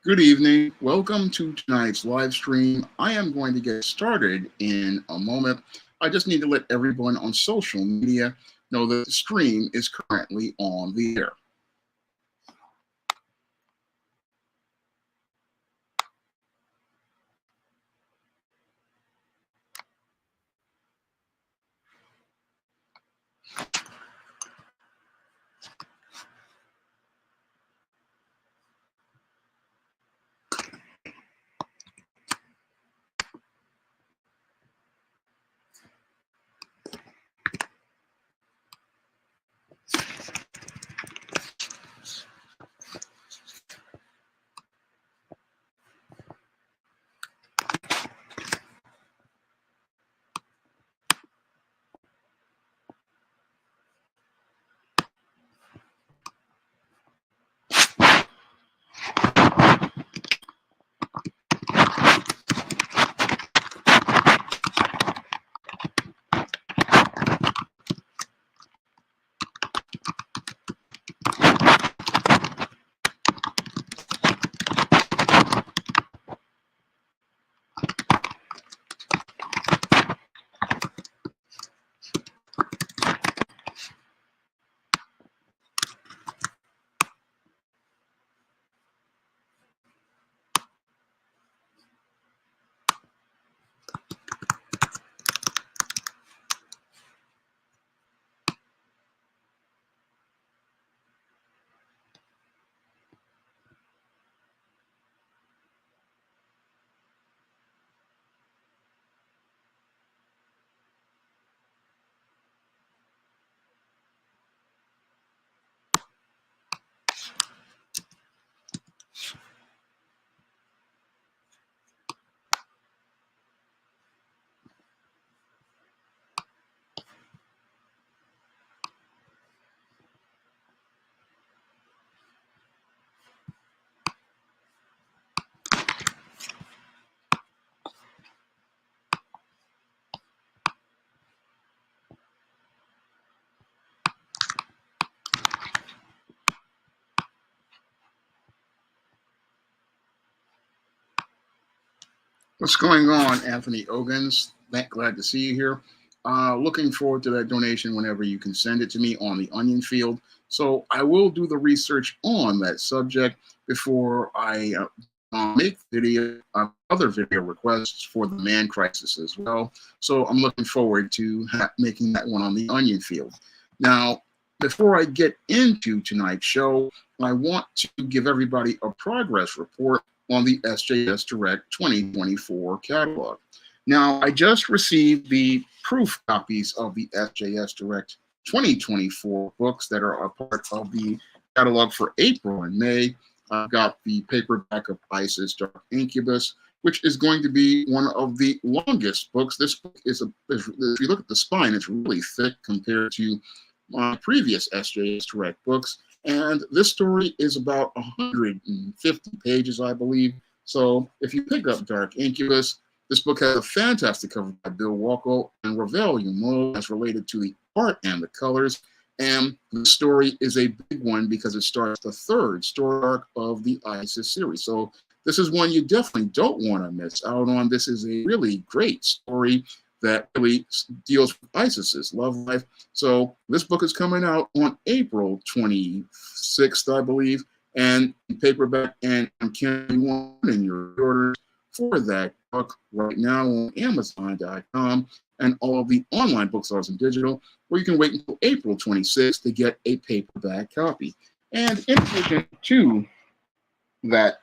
Good evening. Welcome to tonight's live stream. I am going to get started in a moment. I just need to let everyone on social media know that the stream is currently on the air. What's going on, Anthony Ogans? Glad to see you here. Looking forward to that donation whenever you can send it to me on the Onion Field. So I will do the research on that subject before I make other video requests for the man crisis as well. So I'm looking forward to making that one on the Onion Field. Now, before I get into tonight's show, I want to give everybody a progress report on the SJS Direct 2024 catalog. Now, I just received the proof copies of the SJS Direct 2024 books that are a part of the catalog for April and May. I've got the paperback of Isis Dark Incubus, which is going to be one of the longest books. This book is, if you look at the spine, it's really thick compared to my previous SJS Direct books. And this story is about 150 pages, I believe. So if you pick up Dark Incubus, this book has a fantastic cover by Bill Walko and Ravel Yumo as related to the art and the colors. And the story is a big one because it starts the third story arc of the Isis series. So this is one you definitely don't want to miss out on. This is a really great story that really deals with Isis's love life. So this book is coming out on April 26th, I believe, and in paperback, and I'm carrying one in your orders for that book right now on Amazon.com and all of the online bookstores and digital, or you can wait until April 26th to get a paperback copy. And in addition to that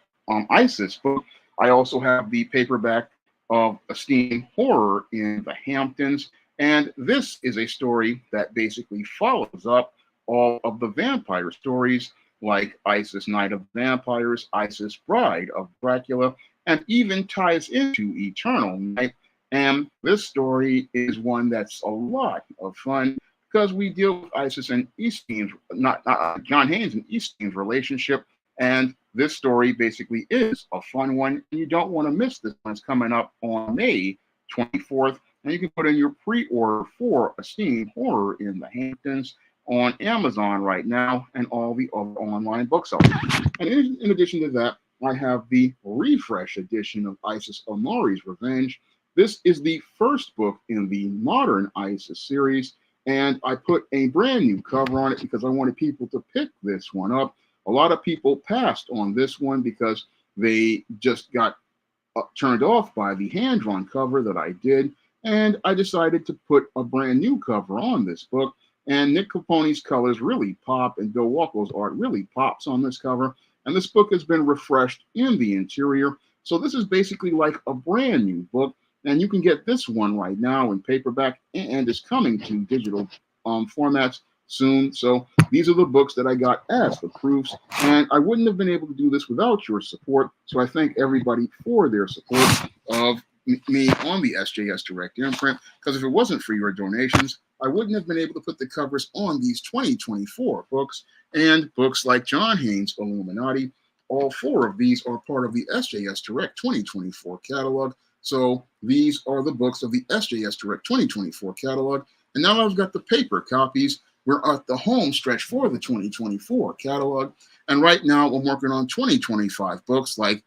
Isis book, I also have the paperback of Esteem Horror in the Hamptons. And this is a story that basically follows up all of the vampire stories like Isis Night of Vampires, Isis Bride of Dracula, and even ties into Eternal Night. And this story is one that's a lot of fun because we deal with Isis and Esteem's, not John Haynes and Esteem's relationship. And this story basically is a fun one, and you don't want to miss this one. It's coming up on May 24th, and you can put in your pre-order for Esteem Horror in the Hamptons on Amazon right now and all the other online booksellers. And in addition to that, I have the refresh edition of Isis Omori's Revenge. This is the first book in the modern Isis series, and I put a brand new cover on it because I wanted people to pick this one up. A lot of people passed on this one because they just got turned off by the hand-drawn cover that I did, and I decided to put a brand new cover on this book. And Nick Capone's colors really pop, and Bill Walko's art really pops on this cover. And this book has been refreshed in the interior. So this is basically like a brand new book. And you can get this one right now in paperback, and it's coming to digital formats soon. So these are the books that I got as the proofs, and I wouldn't have been able to do this without your support. So I thank everybody for their support of me on the SJS Direct imprint, because if it wasn't for your donations, I wouldn't have been able to put the covers on these 2024 books and books like John Haynes' Illuminati. All four of these are part of the SJS Direct 2024 catalog. So these are the books of the SJS Direct 2024 catalog. And now I've got the paper copies. We're at the home stretch for the 2024 catalog. And right now I'm working on 2025 books like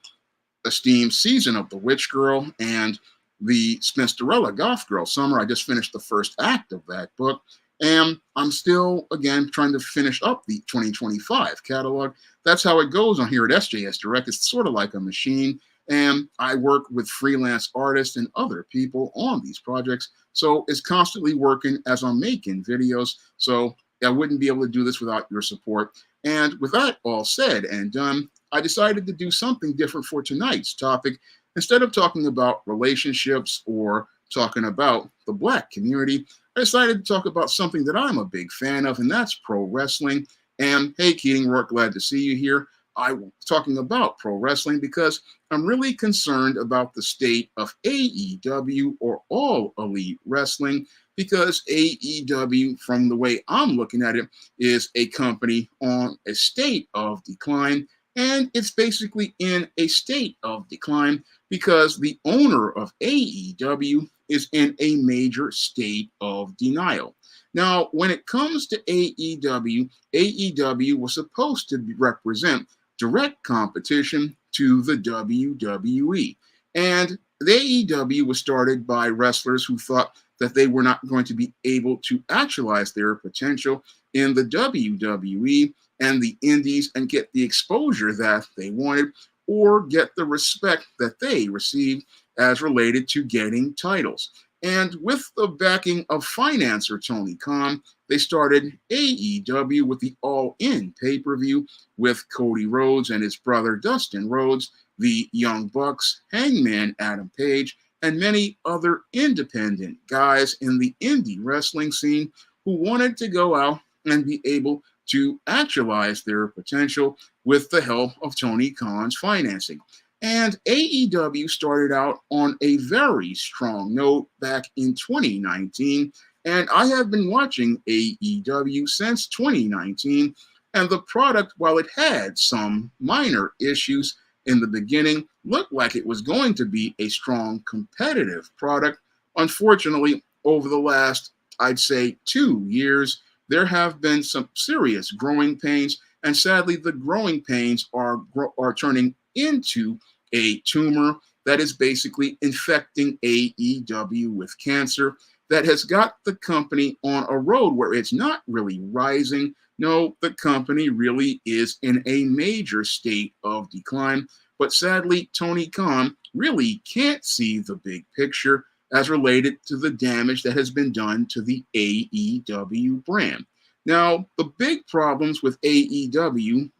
Esteemed Season of the Witch Girl and the Spinsterella Goth Girl Summer. I just finished the first act of that book. And I'm still, again, trying to finish up the 2025 catalog. That's how it goes on here at SJS Direct. It's sort of like a machine. And I work with freelance artists and other people on these projects. So it's constantly working as I'm making videos. So I wouldn't be able to do this without your support. And with that all said and done, I decided to do something different for tonight's topic. Instead of talking about relationships or talking about the Black community, I decided to talk about something that I'm a big fan of, and that's pro wrestling. And hey, Keating Rourke, glad to see you here. I'm talking about pro wrestling because I'm really concerned about the state of AEW, or All Elite Wrestling, because AEW, from the way I'm looking at it, is a company on a state of decline. And it's basically in a state of decline because the owner of AEW is in a major state of denial. Now, when it comes to AEW, AEW was supposed to represent direct competition to the WWE. And the AEW was started by wrestlers who thought that they were not going to be able to actualize their potential in the WWE and the indies and get the exposure that they wanted or get the respect that they received as related to getting titles. And with the backing of financier Tony Kahn, they started AEW with the All In pay-per-view with Cody Rhodes and his brother Dustin Rhodes, the Young Bucks, Hangman Adam Page, and many other independent guys in the indie wrestling scene who wanted to go out and be able to actualize their potential with the help of Tony Khan's financing. And AEW started out on a very strong note back in 2019. And I have been watching AEW since 2019. And the product, while it had some minor issues in the beginning, looked like it was going to be a strong competitive product. Unfortunately, over the last, I'd say, 2 years, there have been some serious growing pains. And sadly, the growing pains are turning into a tumor that is basically infecting AEW with cancer that has got the company on a road where it's not really rising. No, the company really is in a major state of decline. But sadly, Tony Khan really can't see the big picture as related to the damage that has been done to the AEW brand. Now, the big problems with AEW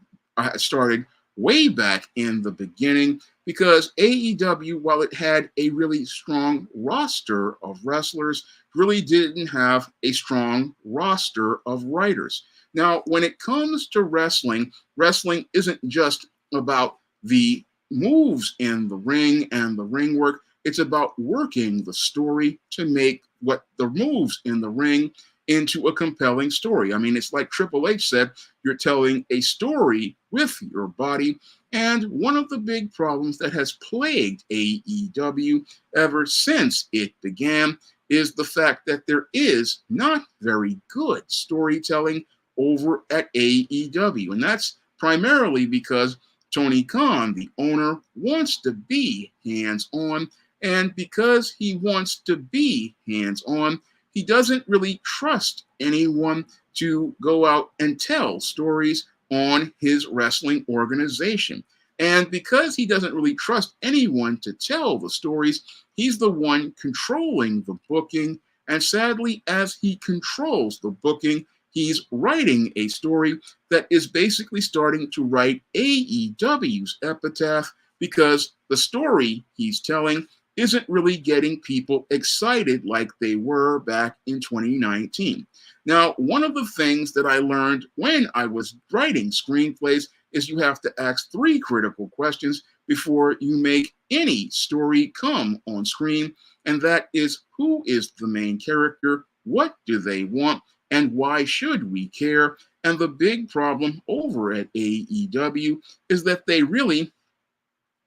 started way back in the beginning because AEW, while it had a really strong roster of wrestlers, really didn't have a strong roster of writers. Now, when it comes to wrestling, wrestling isn't just about the moves in the ring and the ring work. It's about working the story to make what the moves in the ring into a compelling story. I mean, it's like Triple H said, you're telling a story with your body. And one of the big problems that has plagued AEW ever since it began is the fact that there is not very good storytelling over at AEW. And that's primarily because Tony Khan, the owner, wants to be hands on. And because he wants to be hands on, he doesn't really trust anyone to go out and tell stories on his wrestling organization. And because he doesn't really trust anyone to tell the stories, he's the one controlling the booking. And sadly, as he controls the booking, he's writing a story that is basically starting to write AEW's epitaph because the story he's telling isn't really getting people excited like they were back in 2019. Now, one of the things that I learned when I was writing screenplays is you have to ask three critical questions before you make any story come on screen. And that is, who is the main character? What do they want? And why should we care? And the big problem over at AEW is that they really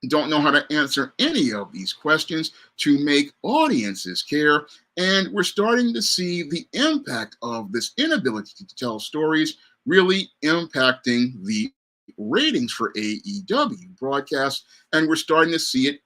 don't know how to answer any of these questions to make audiences care. And we're starting to see the impact of this inability to tell stories really impacting the ratings for AEW broadcasts. And we're starting to see it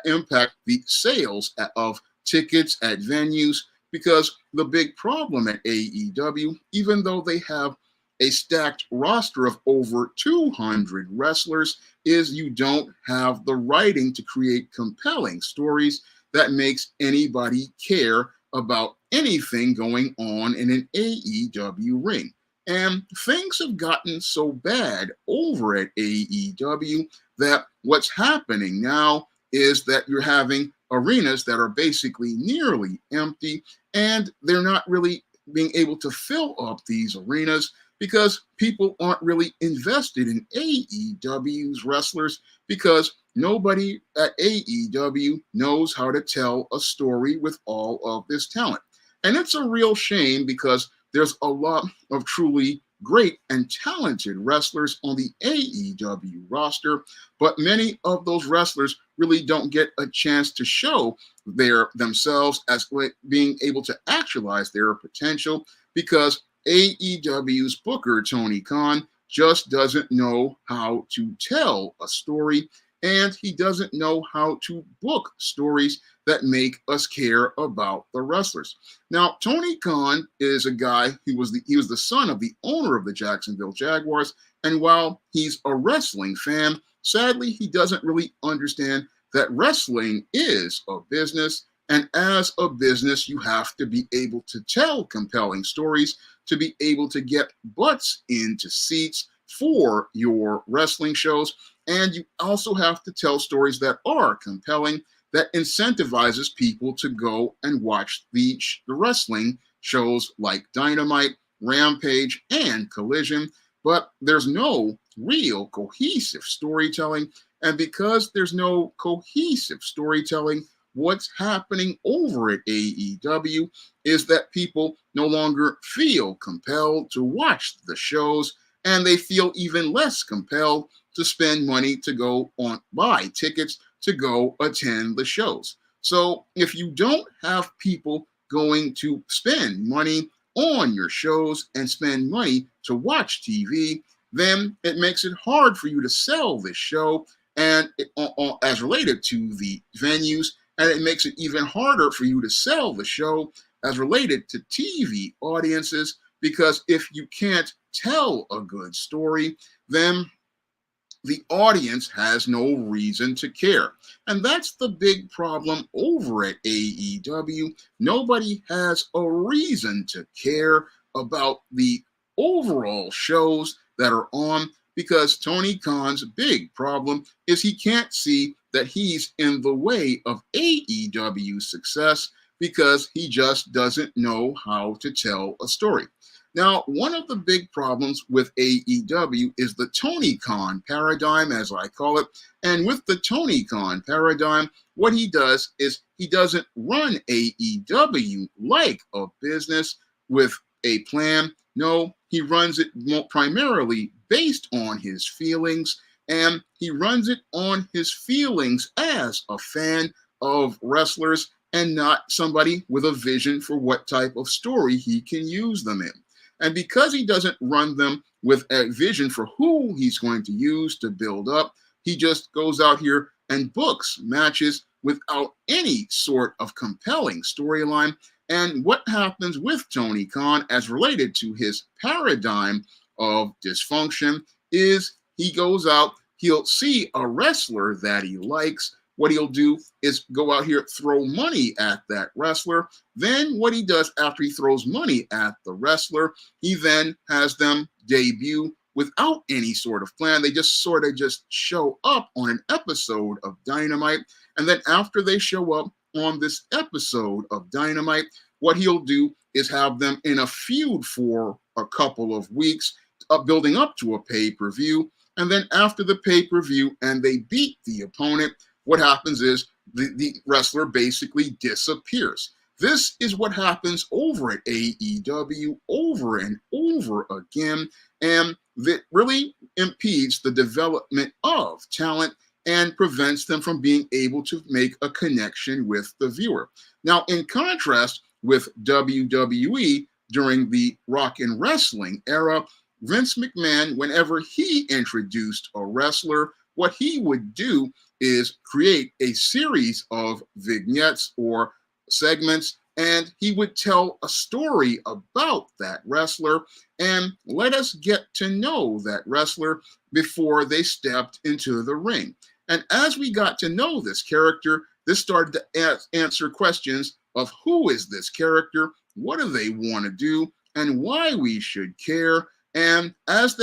impact the sales of tickets at venues because the big problem at AEW, even though they have a stacked roster of over 200 wrestlers, is you don't have the writing to create compelling stories that makes anybody care about anything going on in an AEW ring. And things have gotten so bad over at AEW that what's happening now is that you're having arenas that are basically nearly empty, and they're not really being able to fill up these arenas because people aren't really invested in AEW's wrestlers because nobody at AEW knows how to tell a story with all of this talent. And it's a real shame because there's a lot of truly great and talented wrestlers on the AEW roster, but many of those wrestlers really don't get a chance to show themselves as being able to actualize their potential because AEW's booker, Tony Khan, just doesn't know how to tell a story, and he doesn't know how to book stories that make us care about the wrestlers. Now, Tony Khan is a guy who was the son of the owner of the Jacksonville Jaguars, and while he's a wrestling fan, sadly, he doesn't really understand that wrestling is a business, and as a business, you have to be able to tell compelling stories to be able to get butts into seats for your wrestling shows. And you also have to tell stories that are compelling, that incentivizes people to go and watch the wrestling shows like Dynamite, Rampage, and Collision. But there's no real cohesive storytelling. And because there's no cohesive storytelling, what's happening over at AEW is that people no longer feel compelled to watch the shows, and they feel even less compelled to spend money to go on buy tickets to go attend the shows. So if you don't have people going to spend money on your shows and spend money to watch TV, then it makes it hard for you to sell this show and as related to the venues, and it makes it even harder for you to sell the show as related to TV audiences, because if you can't tell a good story, then the audience has no reason to care. And that's the big problem over at AEW. Nobody has a reason to care about the overall shows that are on because Tony Khan's big problem is he can't see that he's in the way of AEW's success because he just doesn't know how to tell a story. Now, one of the big problems with AEW is the Tony Khan paradigm, as I call it. And with the Tony Khan paradigm, what he does is he doesn't run AEW like a business with a plan. No, he runs it primarily based on his feelings, and he runs it on his feelings as a fan of wrestlers and not somebody with a vision for what type of story he can use them in. And because he doesn't run them with a vision for who he's going to use to build up, he just goes out here and books matches without any sort of compelling storyline. And what happens with Tony Khan as related to his paradigm of dysfunction is he goes out, he'll see a wrestler that he likes. What he'll do is go out here, throw money at that wrestler. Then what he does after he throws money at the wrestler, he then has them debut without any sort of plan. They just sort of just show up on an episode of Dynamite. And then after they show up on this episode of Dynamite, what he'll do is have them in a feud for a couple of weeks, building up to a pay-per-view. And then after the pay-per-view and they beat the opponent, what happens is the wrestler basically disappears. This is what happens over at AEW over and over again, and that really impedes the development of talent and prevents them from being able to make a connection with the viewer. Now, in contrast with WWE during the Rock and Wrestling era, Vince McMahon, whenever he introduced a wrestler, what he would do is create a series of vignettes or segments, and he would tell a story about that wrestler and let us get to know that wrestler before they stepped into the ring. And as we got to know this character, this started to answer questions of who is this character, what do they want to do, and why we should care. And as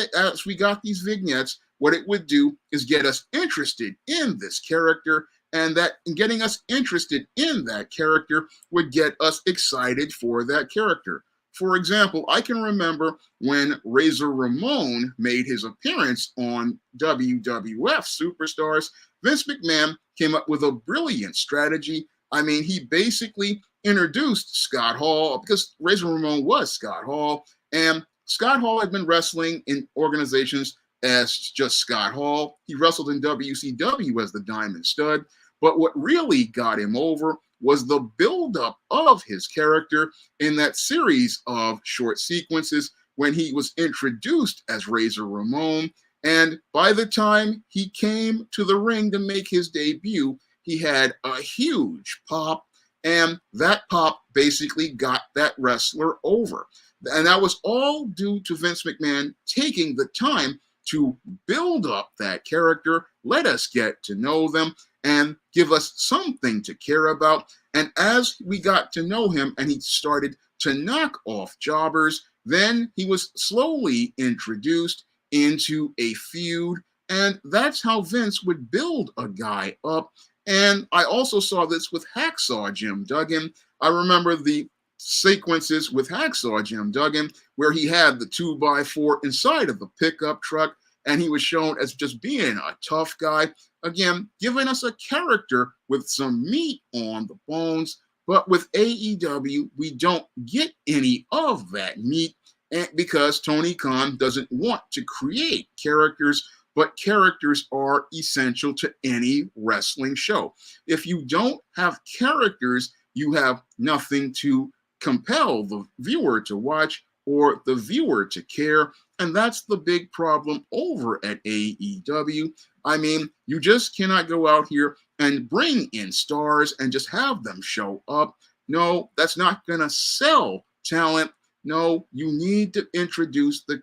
we got these vignettes, what it would do is get us interested in this character, and that getting us interested in that character would get us excited for that character. For example, I can remember when Razor Ramon made his appearance on WWF Superstars, Vince McMahon came up with a brilliant strategy. I mean, he basically introduced Scott Hall because Razor Ramon was Scott Hall, and Scott Hall had been wrestling in organizations as just Scott Hall. He wrestled in WCW as the Diamond Stud. But what really got him over was the buildup of his character in that series of short sequences when he was introduced as Razor Ramon. And by the time he came to the ring to make his debut, he had a huge pop, and that pop basically got that wrestler over. And that was all due to Vince McMahon taking the time to build up that character, let us get to know them, and give us something to care about. And as we got to know him and he started to knock off jobbers, then he was slowly introduced into a feud. And that's how Vince would build a guy up. And I also saw this with Hacksaw Jim Duggan. I remember the sequences with Hacksaw Jim Duggan where he had the 2x4 inside of the pickup truck and he was shown as just being a tough guy, again giving us a character with some meat on the bones. But with AEW we don't get any of that meat, and because Tony Khan doesn't want to create characters, but characters are essential to any wrestling show. If you don't have characters, you have nothing to compel the viewer to watch or the viewer to care. And that's the big problem over at AEW. I mean, you just cannot go out here and bring in stars and just have them show up. No, that's not going to sell talent. No, you need to introduce the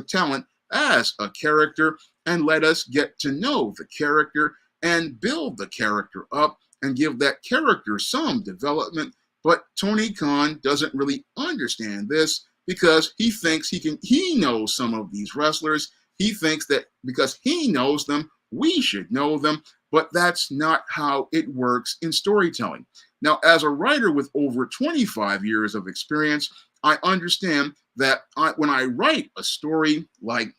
talent as a character and let us get to know the character and build the character up and give that character some development. But Tony Khan doesn't really understand this because he thinks he knows some of these wrestlers. He thinks that because he knows them, we should know them, but that's not how it works in storytelling. Now, as a writer with over 25 years of experience, I understand that when I write a story like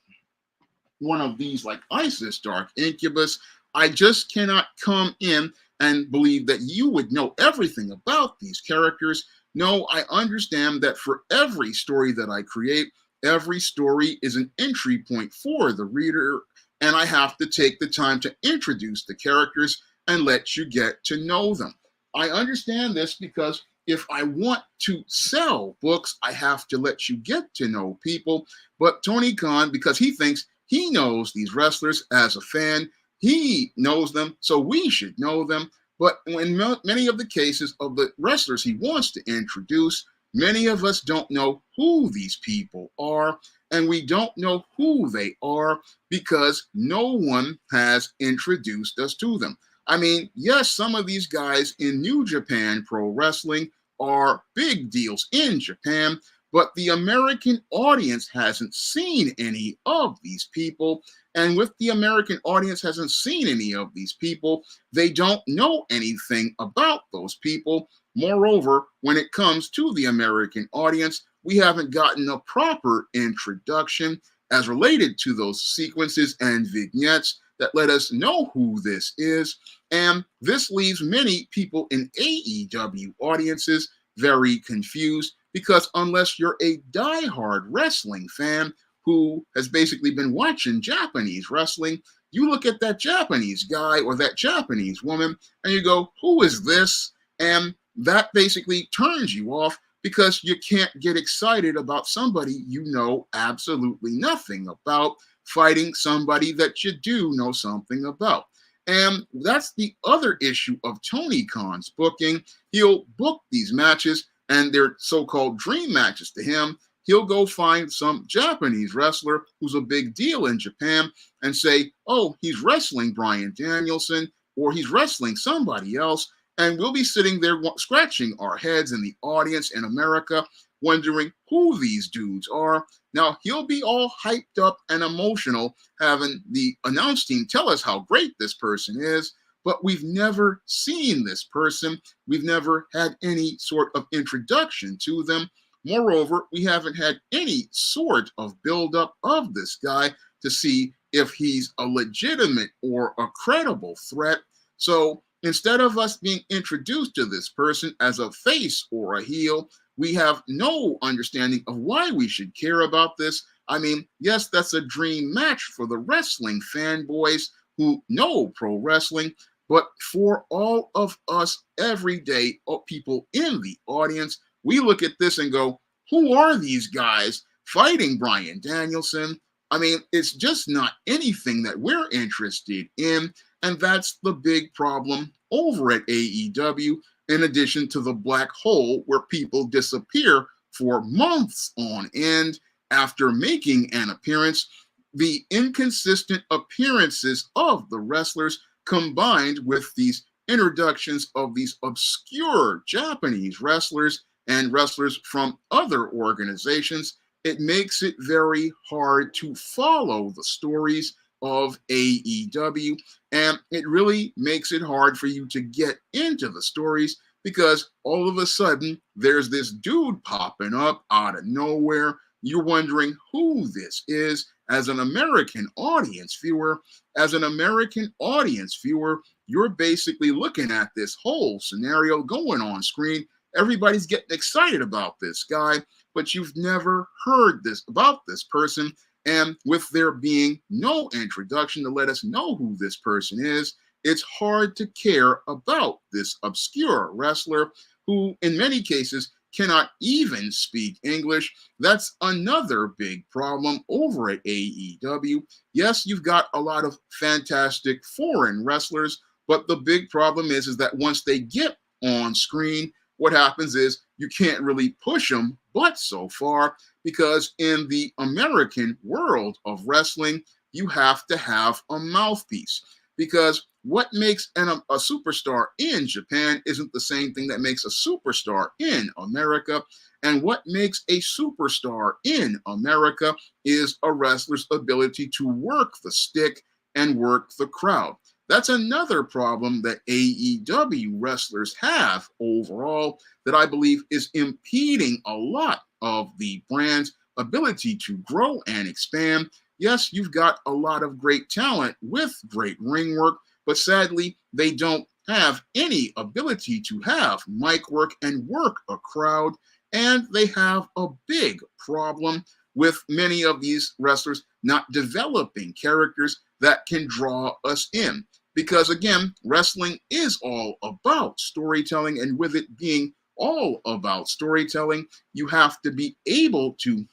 one of these, like Isis Dark Incubus, I just cannot come in and believe that you would know everything about these characters. No, I understand that for every story that I create, every story is an entry point for the reader, and I have to take the time to introduce the characters and let you get to know them. I understand this because if I want to sell books, I have to let you get to know people. But Tony Khan, because he thinks he knows these wrestlers as a fan, he knows them, so we should know them. But in many of the cases of the wrestlers he wants to introduce, many of us don't know who these people are, and we don't know who they are because no one has introduced us to them. I mean, yes, some of these guys in New Japan Pro Wrestling are big deals in Japan, but the American audience hasn't seen any of these people. And with the American audience hasn't seen any of these people, they don't know anything about those people. Moreover, when it comes to the American audience, we haven't gotten a proper introduction as related to those sequences and vignettes that let us know who this is. And this leaves many people in AEW audiences very confused because unless you're a diehard wrestling fan who has basically been watching Japanese wrestling, you look at that Japanese guy or that Japanese woman and you go, who is this? And that basically turns you off because you can't get excited about somebody you know absolutely nothing about fighting somebody that you do know something about. And that's the other issue of Tony Khan's booking. He'll book these matches, and they're so-called dream matches to him. He'll go find some Japanese wrestler who's a big deal in Japan and say, oh, he's wrestling Bryan Danielson, or he's wrestling somebody else. And we'll be sitting there scratching our heads in the audience in America, wondering who these dudes are. Now, he'll be all hyped up and emotional, having the announce team tell us how great this person is, but we've never seen this person. We've never had any sort of introduction to them. Moreover, we haven't had any sort of buildup of this guy to see if he's a legitimate or a credible threat. So instead of us being introduced to this person as a face or a heel, we have no understanding of why we should care about this. I mean, yes, that's a dream match for the wrestling fanboys who know pro wrestling, but for all of us everyday people in the audience, we look at this and go, who are these guys fighting Bryan Danielson? I mean, it's just not anything that we're interested in. And that's the big problem over at AEW, in addition to the black hole where people disappear for months on end after making an appearance. The inconsistent appearances of the wrestlers combined with these introductions of these obscure Japanese wrestlers and wrestlers from other organizations, it makes it very hard to follow the stories of AEW, and it really makes it hard for you to get into the stories because all of a sudden there's this dude popping up out of nowhere. You're wondering who this is as an American audience viewer. As an American audience viewer, you're basically looking at this whole scenario going on screen. Everybody's getting excited about this guy, but you've never heard this about this person. And with there being no introduction to let us know who this person is, it's hard to care about this obscure wrestler who, in many cases, cannot even speak English. That's another big problem over at AEW. Yes, you've got a lot of fantastic foreign wrestlers, but the big problem is that once they get on screen, what happens is you can't really push them but so far, because in the American world of wrestling, you have to have a mouthpiece. Because what makes a superstar in Japan isn't the same thing that makes a superstar in America. And what makes a superstar in America is a wrestler's ability to work the stick and work the crowd. That's another problem that AEW wrestlers have overall that I believe is impeding a lot of the brand's ability to grow and expand. Yes, you've got a lot of great talent with great ring work, but sadly, they don't have any ability to have mic work and work a crowd. And they have a big problem with many of these wrestlers not developing characters that can draw us in. Because again, wrestling is all about storytelling, and with it being all about storytelling. You have to be able to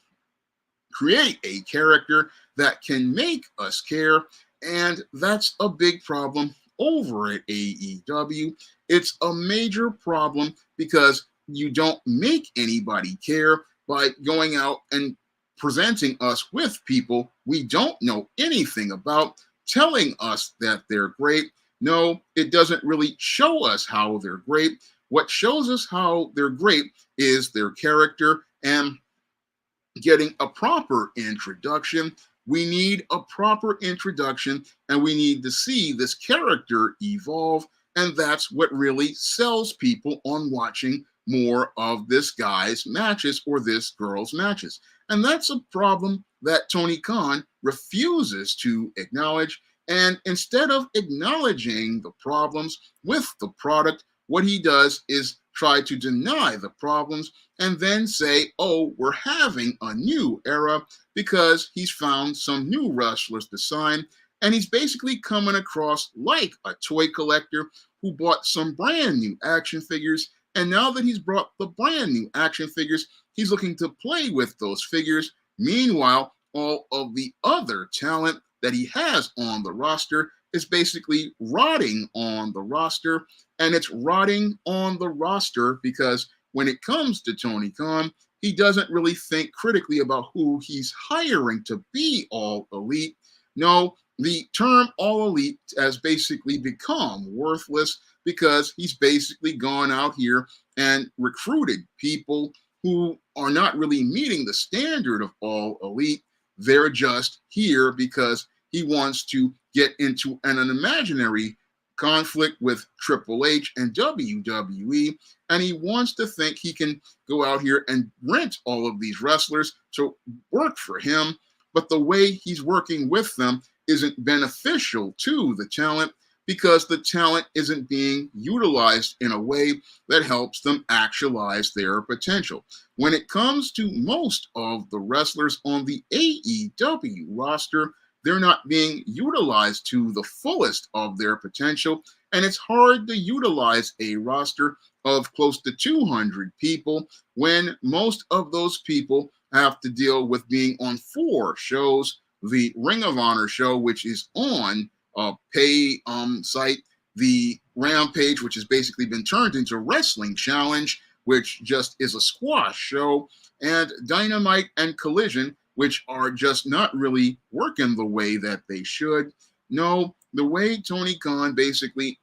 create a character that can make us care. And that's a big problem over at AEW. It's a major problem because you don't make anybody care by going out and presenting us with people we don't know anything about, telling us that they're great. No, it doesn't really show us how they're great. What shows us how they're great is their character and getting a proper introduction. We need a proper introduction and we need to see this character evolve. And that's what really sells people on watching more of this guy's matches or this girl's matches. And that's a problem that Tony Khan refuses to acknowledge. And instead of acknowledging the problems with the product, what he does is try to deny the problems and then say, oh, we're having a new era because he's found some new wrestlers to sign. And he's basically coming across like a toy collector who bought some brand new action figures. And now that he's brought the brand new action figures, he's looking to play with those figures. Meanwhile, all of the other talent that he has on the roster is basically rotting on the roster. And it's rotting on the roster because when it comes to Tony Khan, he doesn't really think critically about who he's hiring to be all elite. No, the term all elite has basically become worthless because he's basically gone out here and recruited people who are not really meeting the standard of all elite. They're just here because he wants to get into an imaginary conflict with Triple H and WWE, and he wants to think he can go out here and rent all of these wrestlers to work for him, but the way he's working with them isn't beneficial to the talent because the talent isn't being utilized in a way that helps them actualize their potential. When it comes to most of the wrestlers on the AEW roster, they're not being utilized to the fullest of their potential, and it's hard to utilize a roster of close to 200 people when most of those people have to deal with being on 4 shows: the Ring of Honor show, which is on a pay site, the Rampage, which has basically been turned into Wrestling Challenge, which just is a squash show, and Dynamite and Collision, which are just not really working the way that they should. No, the way Tony Khan basically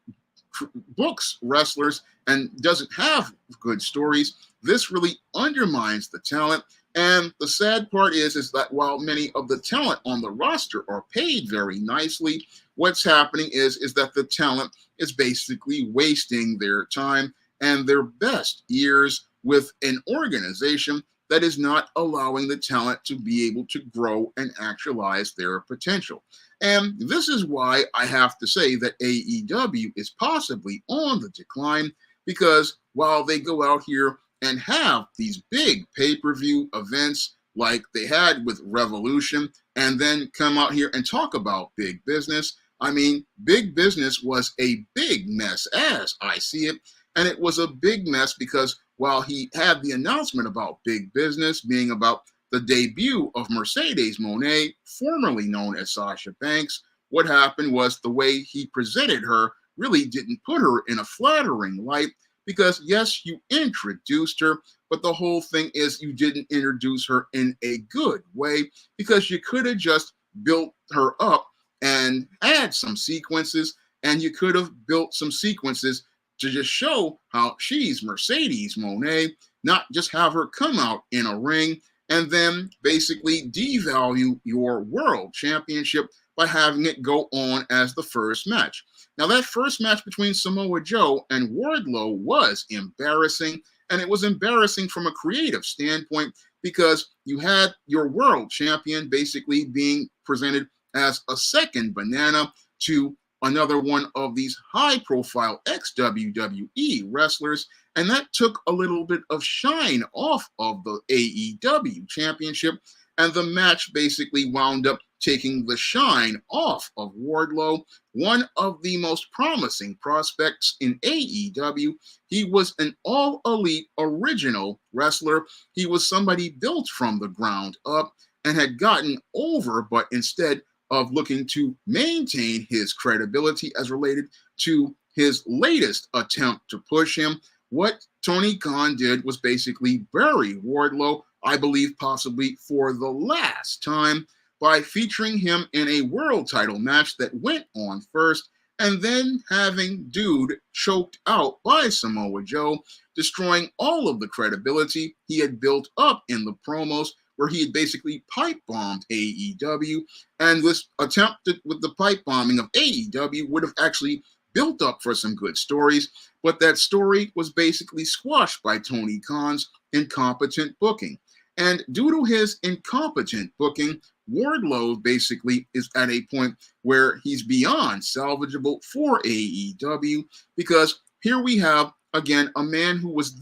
books wrestlers and doesn't have good stories, this really undermines the talent. And the sad part is that while many of the talent on the roster are paid very nicely, what's happening is that the talent is basically wasting their time and their best years with an organization that is not allowing the talent to be able to grow and actualize their potential. And this is why I have to say that AEW is possibly on the decline, because while they go out here and have these big pay-per-view events like they had with Revolution and then come out here and talk about big business, I mean, big business was a big mess as I see it. And it was a big mess because while he had the announcement about big business being about the debut of Mercedes Moné, formerly known as Sasha Banks, what happened was the way he presented her really didn't put her in a flattering light because, yes, you introduced her, but the whole thing is you didn't introduce her in a good way because you could have just built her up and had some sequences, and you could have built some sequences to just show how she's Mercedes Moné, not just have her come out in a ring and then basically devalue your world championship by having it go on as the first match. Now, that first match between Samoa Joe and Wardlow was embarrassing, and it was embarrassing from a creative standpoint because you had your world champion basically being presented as a second banana to another one of these high-profile ex-WWE wrestlers, and that took a little bit of shine off of the AEW championship, and the match basically wound up taking the shine off of Wardlow, one of the most promising prospects in AEW. He was an all elite original wrestler. He was somebody built from the ground up and had gotten over, but instead of looking to maintain his credibility as related to his latest attempt to push him, what Tony Khan did was basically bury Wardlow, I believe possibly for the last time, by featuring him in a world title match that went on first and then having Dude choked out by Samoa Joe, destroying all of the credibility he had built up in the promos where he had basically pipe bombed AEW. And this attempt with the pipe bombing of AEW would have actually built up for some good stories, but that story was basically squashed by Tony Khan's incompetent booking. And due to his incompetent booking, Wardlow basically is at a point where he's beyond salvageable for AEW, because here we have, again, a man who was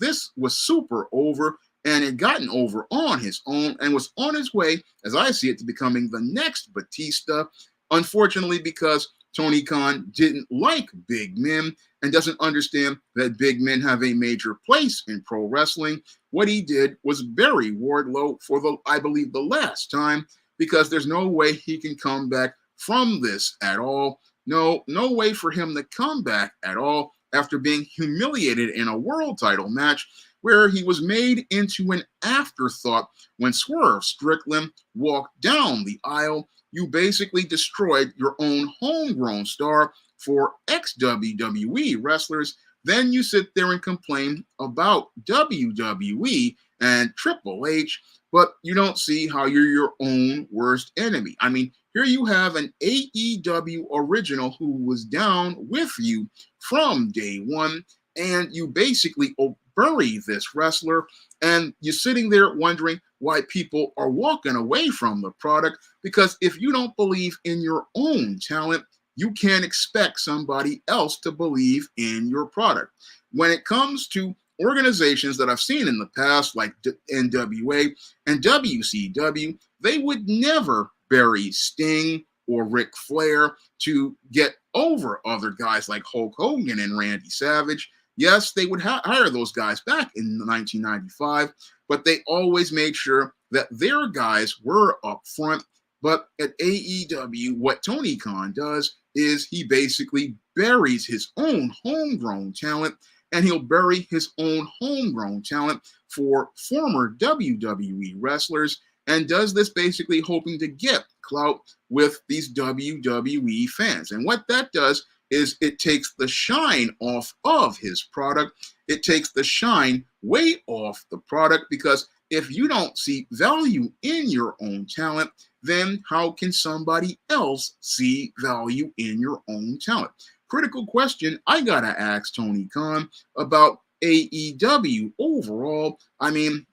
super over and had gotten over on his own and was on his way, as I see it, to becoming the next Batista. Unfortunately, because Tony Khan didn't like big men and doesn't understand that big men have a major place in pro wrestling, what he did was bury Wardlow for I believe, the last time, because there's no way he can come back from this at all. No way for him to come back at all after being humiliated in a world title match where he was made into an afterthought when Swerve Strickland walked down the aisle. You basically destroyed your own homegrown star for ex-WWE wrestlers. Then you sit there and complain about WWE and Triple H, but you don't see how you're your own worst enemy. I mean, here you have an AEW original who was down with you from day one, and you basically bury this wrestler, and you're sitting there wondering why people are walking away from the product, because if you don't believe in your own talent, you can't expect somebody else to believe in your product. When it comes to organizations that I've seen in the past, like NWA and WCW, they would never bury Sting or Ric Flair to get over other guys like Hulk Hogan and Randy Savage. Yes, they would hire those guys back in 1995, but they always made sure that their guys were up front. But at AEW, what Tony Khan does is he basically buries his own homegrown talent, and he'll bury his own homegrown talent for former WWE wrestlers, and does this basically hoping to get clout with these WWE fans. And what that does is it takes the shine off of his product. It takes the shine way off the product, because if you don't see value in your own talent, then how can somebody else see value in your own talent? Critical question I gotta ask Tony Khan about AEW overall. I mean,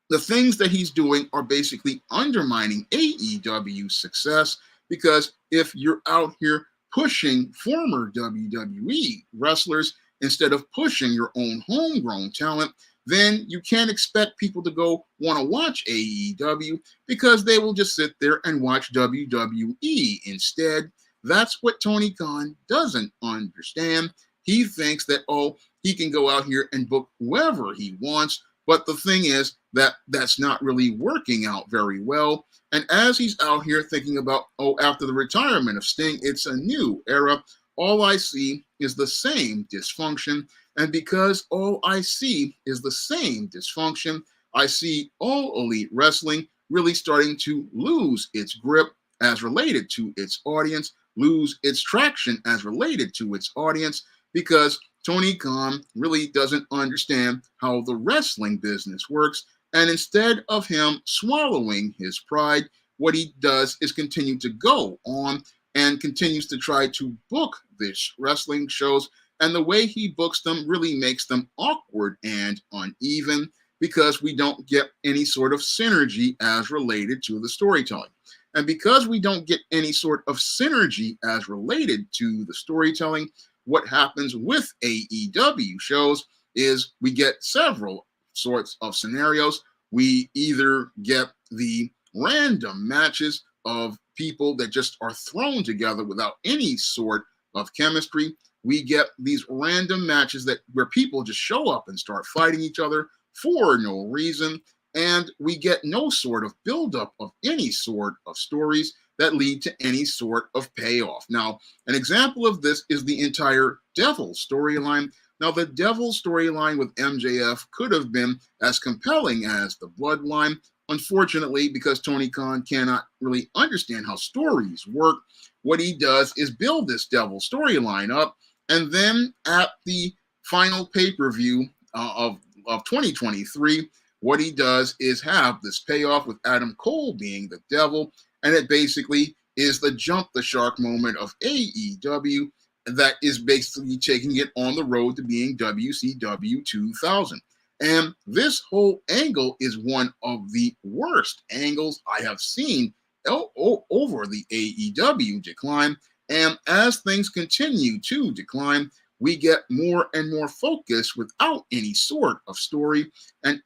the things that he's doing are basically undermining AEW's success, because if you're out here pushing former WWE wrestlers instead of pushing your own homegrown talent, then you can't expect people to go want to watch AEW, because they will just sit there and watch WWE instead. That's what Tony Khan doesn't understand. He thinks that, he can go out here and book whoever he wants. But the thing is that that's not really working out very well. And as he's out here thinking about, after the retirement of Sting, it's a new era, all I see is the same dysfunction. And because all I see is the same dysfunction, I see All Elite Wrestling really starting to lose its grip as related to its audience, lose its traction as related to its audience, because Tony Khan really doesn't understand how the wrestling business works. And instead of him swallowing his pride, what he does is continue to go on and continues to try to book these wrestling shows. And the way he books them really makes them awkward and uneven, because we don't get any sort of synergy as related to the storytelling. And because we don't get any sort of synergy as related to the storytelling, what happens with AEW shows is we get several sorts of scenarios. We either get the random matches of people that just are thrown together without any sort of chemistry. We get these random matches where people just show up and start fighting each other for no reason. And we get no sort of buildup of any sort of stories that lead to any sort of payoff. Now, an example of this is the entire Devil storyline. Now, the Devil storyline with MJF could have been as compelling as the Bloodline. Unfortunately, because Tony Khan cannot really understand how stories work, what he does is build this Devil storyline up, and then at the final pay-per-view of 2023, what he does is have this payoff with Adam Cole being the Devil, and it basically is the jump the shark moment of AEW that is basically taking it on the road to being WCW 2000. And this whole angle is one of the worst angles I have seen over the AEW decline. And as things continue to decline, we get more and more focus without any sort of story and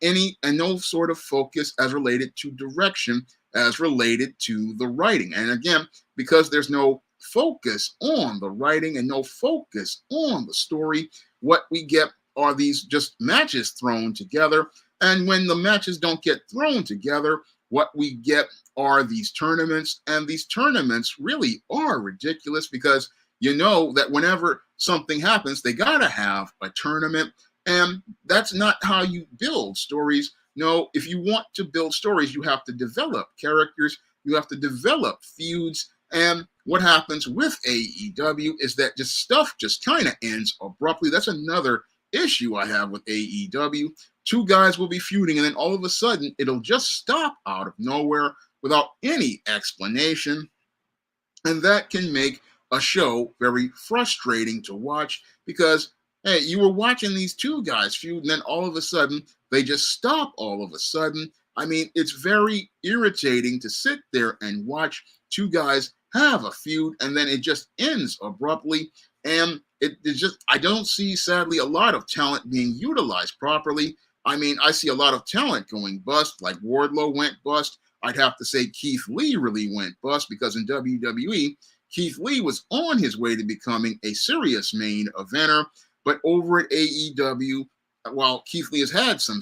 no sort of focus as related to direction, as related to the writing. And again, because there's no focus on the writing and no focus on the story, what we get are these just matches thrown together. And when the matches don't get thrown together, what we get are these tournaments. And these tournaments really are ridiculous because you know that whenever something happens, they got to have a tournament. And that's not how you build stories. No, if you want to build stories, you have to develop characters. You have to develop feuds. And what happens with AEW is that just stuff just kind of ends abruptly. That's another issue I have with AEW. Two guys will be feuding, and then all of a sudden, it'll just stop out of nowhere without any explanation. And that can make a show very frustrating to watch because, hey, you were watching these two guys feud, and then all of a sudden, they just stop all of a sudden. I mean, it's very irritating to sit there and watch two guys have a feud, and then it just ends abruptly. And it's just, I don't see, sadly, a lot of talent being utilized properly. I mean, I see a lot of talent going bust, like Wardlow went bust. I'd have to say Keith Lee really went bust because in WWE, Keith Lee was on his way to becoming a serious main eventer. But over at AEW, while Keith Lee has had some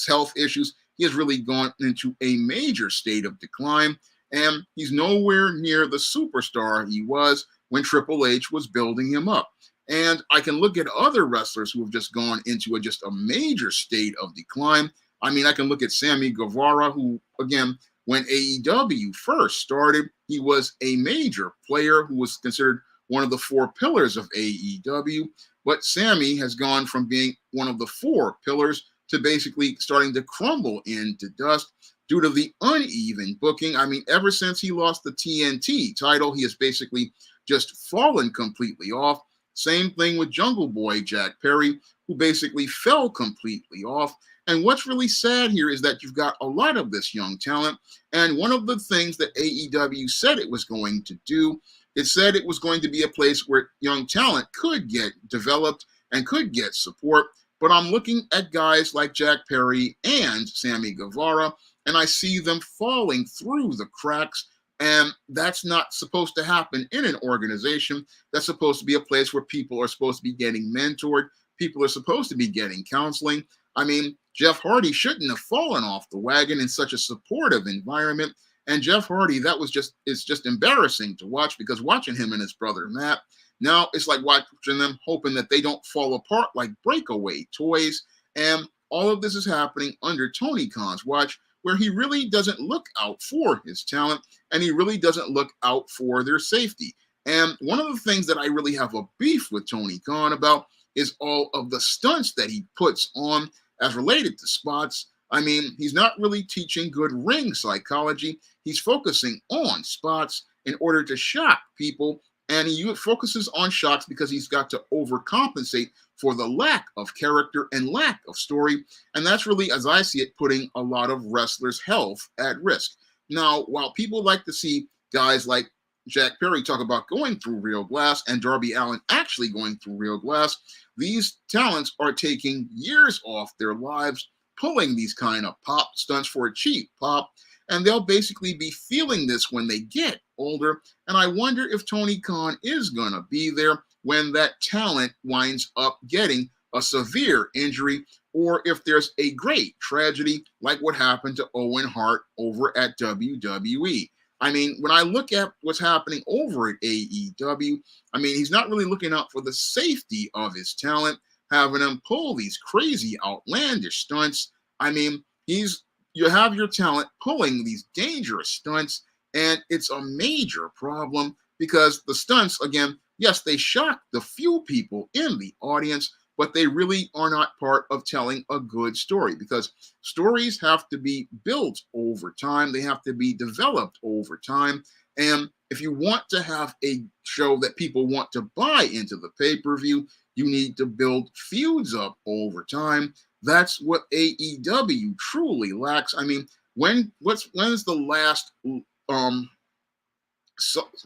health issues, he has really gone into a major state of decline. And he's nowhere near the superstar he was when Triple H was building him up. And I can look at other wrestlers who have just gone into just a major state of decline. I mean, I can look at Sammy Guevara, who, again, when AEW first started, he was a major player who was considered one of the four pillars of AEW. But Sammy has gone from being one of the four pillars to basically starting to crumble into dust due to the uneven booking. I mean, ever since he lost the TNT title, he has basically just fallen completely off. Same thing with Jungle Boy Jack Perry, who basically fell completely off. And what's really sad here is that you've got a lot of this young talent. And one of the things that AEW said it was going to do, it said it was going to be a place where young talent could get developed and could get support. But I'm looking at guys like Jack Perry and Sammy Guevara, and I see them falling through the cracks. And that's not supposed to happen in an organization. That's supposed to be a place where people are supposed to be getting mentored. People are supposed to be getting counseling. I mean, Jeff Hardy shouldn't have fallen off the wagon in such a supportive environment. And Jeff Hardy, it's just embarrassing to watch because watching him and his brother Matt, now it's like watching them hoping that they don't fall apart like breakaway toys. And all of this is happening under Tony Khan's watch, where he really doesn't look out for his talent and he really doesn't look out for their safety. And one of the things that I really have a beef with Tony Khan about is all of the stunts that he puts on as related to spots. I mean, he's not really teaching good ring psychology. He's focusing on spots in order to shock people. And he focuses on shocks because he's got to overcompensate for the lack of character and lack of story. And that's really, as I see it, putting a lot of wrestlers' health at risk. Now, while people like to see guys like Jack Perry talk about going through real glass and Darby Allin actually going through real glass, these talents are taking years off their lives, pulling these kind of pop stunts for a cheap pop. And they'll basically be feeling this when they get older. And I wonder if Tony Khan is going to be there when that talent winds up getting a severe injury, or if there's a great tragedy like what happened to Owen Hart over at WWE. I mean, when I look at what's happening over at AEW, I mean, he's not really looking out for the safety of his talent, having him pull these crazy, outlandish stunts. I mean, you have your talent pulling these dangerous stunts, and it's a major problem because the stunts, again, yes, they shock the few people in the audience, but they really are not part of telling a good story, because stories have to be built over time. They have to be developed over time. And if you want to have a show that people want to buy into the pay-per-view, you need to build feuds up over time. That's what AEW truly lacks. I mean, when is the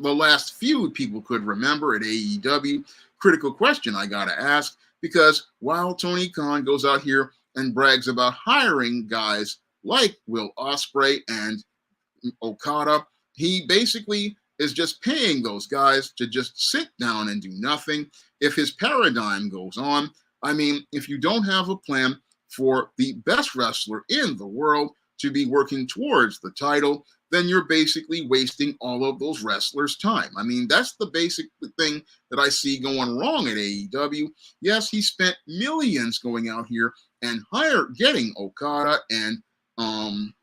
last feud people could remember at AEW? Critical question I gotta ask, because while Tony Khan goes out here and brags about hiring guys like Will Ospreay and Okada, he basically is just paying those guys to just sit down and do nothing. If his paradigm goes on, I mean, if you don't have a plan for the best wrestler in the world to be working towards the title, then you're basically wasting all of those wrestlers' time. I mean, that's the basic thing that I see going wrong at AEW. Yes, he spent millions going out here and getting Okada and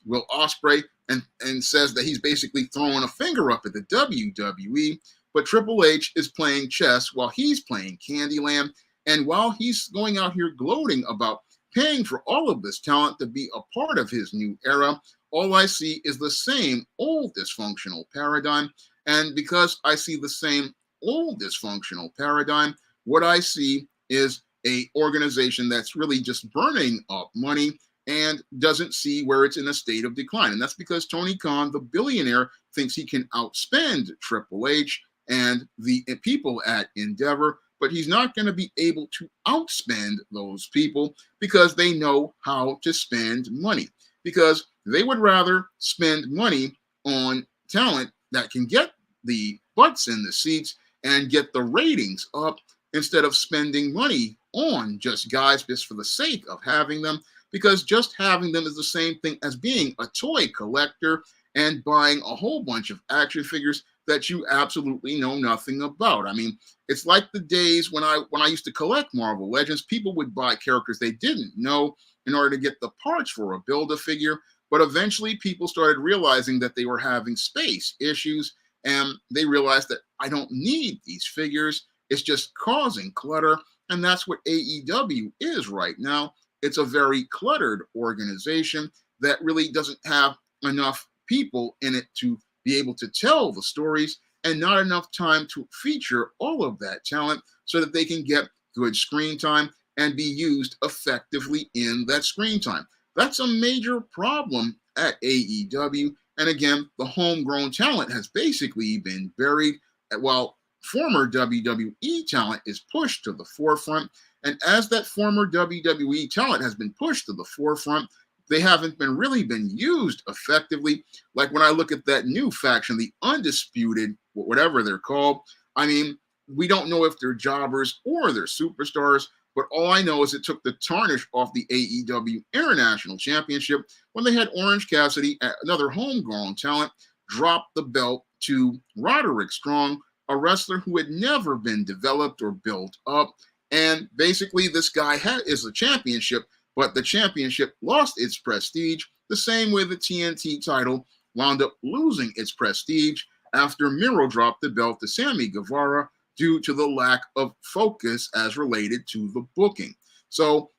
Will Ospreay, and says that he's basically throwing a finger up at the WWE. But Triple H is playing chess while he's playing Candyland. And while he's going out here gloating about paying for all of this talent to be a part of his new era, all I see is the same old dysfunctional paradigm. And because I see the same old dysfunctional paradigm, what I see is a organization that's really just burning up money and doesn't see where it's in a state of decline. And that's because Tony Khan, the billionaire, thinks he can outspend Triple H and the people at Endeavor, but he's not going to be able to outspend those people because they know how to spend money. Because they would rather spend money on talent that can get the butts in the seats and get the ratings up, instead of spending money on just guys just for the sake of having them, because just having them is the same thing as being a toy collector and buying a whole bunch of action figures that you absolutely know nothing about. I mean, it's like the days when I used to collect Marvel Legends. People would buy characters they didn't know in order to get the parts for a Build-A-Figure, but eventually people started realizing that they were having space issues, and they realized that I don't need these figures. It's just causing clutter, and that's what AEW is right now. It's a very cluttered organization that really doesn't have enough people in it to be able to tell the stories, and not enough time to feature all of that talent so that they can get good screen time and be used effectively in that screen time. That's a major problem at AEW. And again, the homegrown talent has basically been buried while former WWE talent is pushed to the forefront. And as that former WWE talent has been pushed to the forefront, they haven't really been used effectively. Like when I look at that new faction, the Undisputed, whatever they're called, I mean, we don't know if they're jobbers or they're superstars, but all I know is it took the tarnish off the AEW International Championship when they had Orange Cassidy, another homegrown talent, drop the belt to Roderick Strong, a wrestler who had never been developed or built up. And basically, this guy is a championship, but the championship lost its prestige the same way the TNT title wound up losing its prestige after Miro dropped the belt to Sammy Guevara due to the lack of focus as related to the booking. So,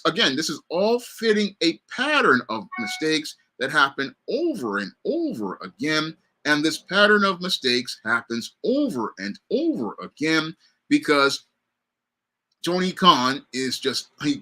again, this is all fitting a pattern of mistakes that happen over and over again. And this pattern of mistakes happens over and over again because Tony Khan he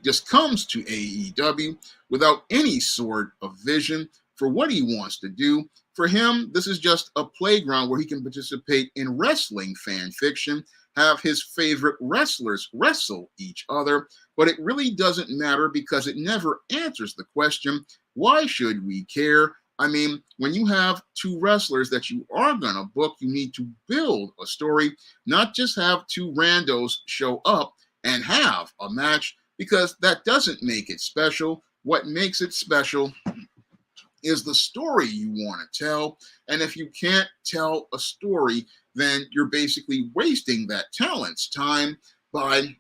just comes to AEW without any sort of vision for what he wants to do. For him, this is just a playground where he can participate in wrestling fan fiction, have his favorite wrestlers wrestle each other, but it really doesn't matter because it never answers the question, why should we care? I mean, when you have two wrestlers that you are going to book, you need to build a story, not just have two randos show up and have a match, because that doesn't make it special. What makes it special is the story you want to tell. And if you can't tell a story, then you're basically wasting that talent's time by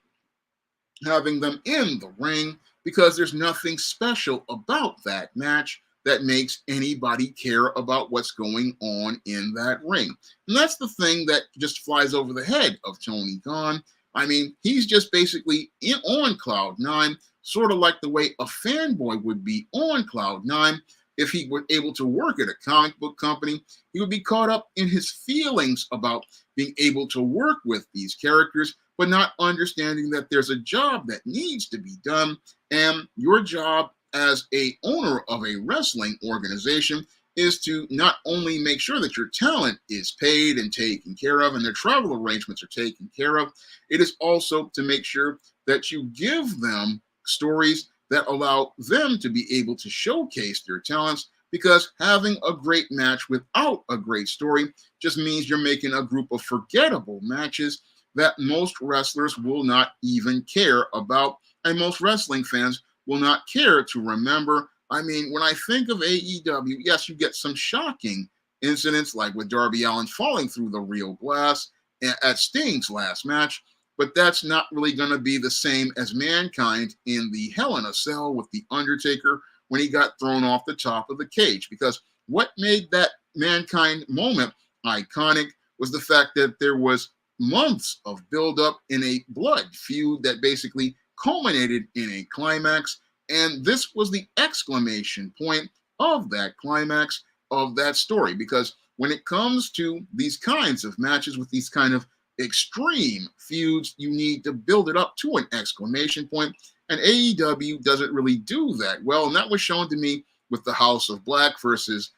having them in the ring, because there's nothing special about that match that makes anybody care about what's going on in that ring. And that's the thing that just flies over the head of Tony Khan. I mean, he's just basically on cloud nine, sort of like the way a fanboy would be on cloud nine. If he were able to work at a comic book company, he would be caught up in his feelings about being able to work with these characters, but not understanding that there's a job that needs to be done. And your job as a owner of a wrestling organization is to not only make sure that your talent is paid and taken care of and their travel arrangements are taken care of, it is also to make sure that you give them stories that allow them to be able to showcase their talents, because having a great match without a great story just means you're making a group of forgettable matches that most wrestlers will not even care about, and most wrestling fans will not care to remember. I mean, when I think of AEW, yes, you get some shocking incidents like with Darby Allin falling through the real glass at Sting's last match, but that's not really going to be the same as Mankind in the Hell in a Cell with The Undertaker when he got thrown off the top of the cage. Because what made that Mankind moment iconic was the fact that there was months of buildup in a blood feud that basically culminated in a climax. And this was the exclamation point of that climax of that story. Because when it comes to these kinds of matches with these kind of extreme feuds, you need to build it up to an exclamation point. And AEW doesn't really do that well. And that was shown to me with the House of Black versus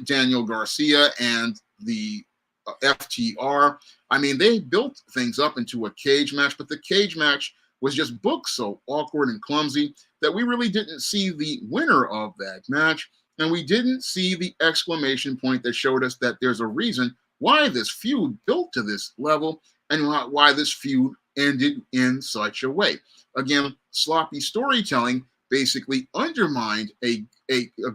Daniel Garcia and the FTR. I mean, they built things up into a cage match, but the cage match was just booked so awkward and clumsy that we really didn't see the winner of that match. And we didn't see the exclamation point that showed us that there's a reason why this feud built to this level and why this feud ended in such a way. Again, sloppy storytelling basically undermined a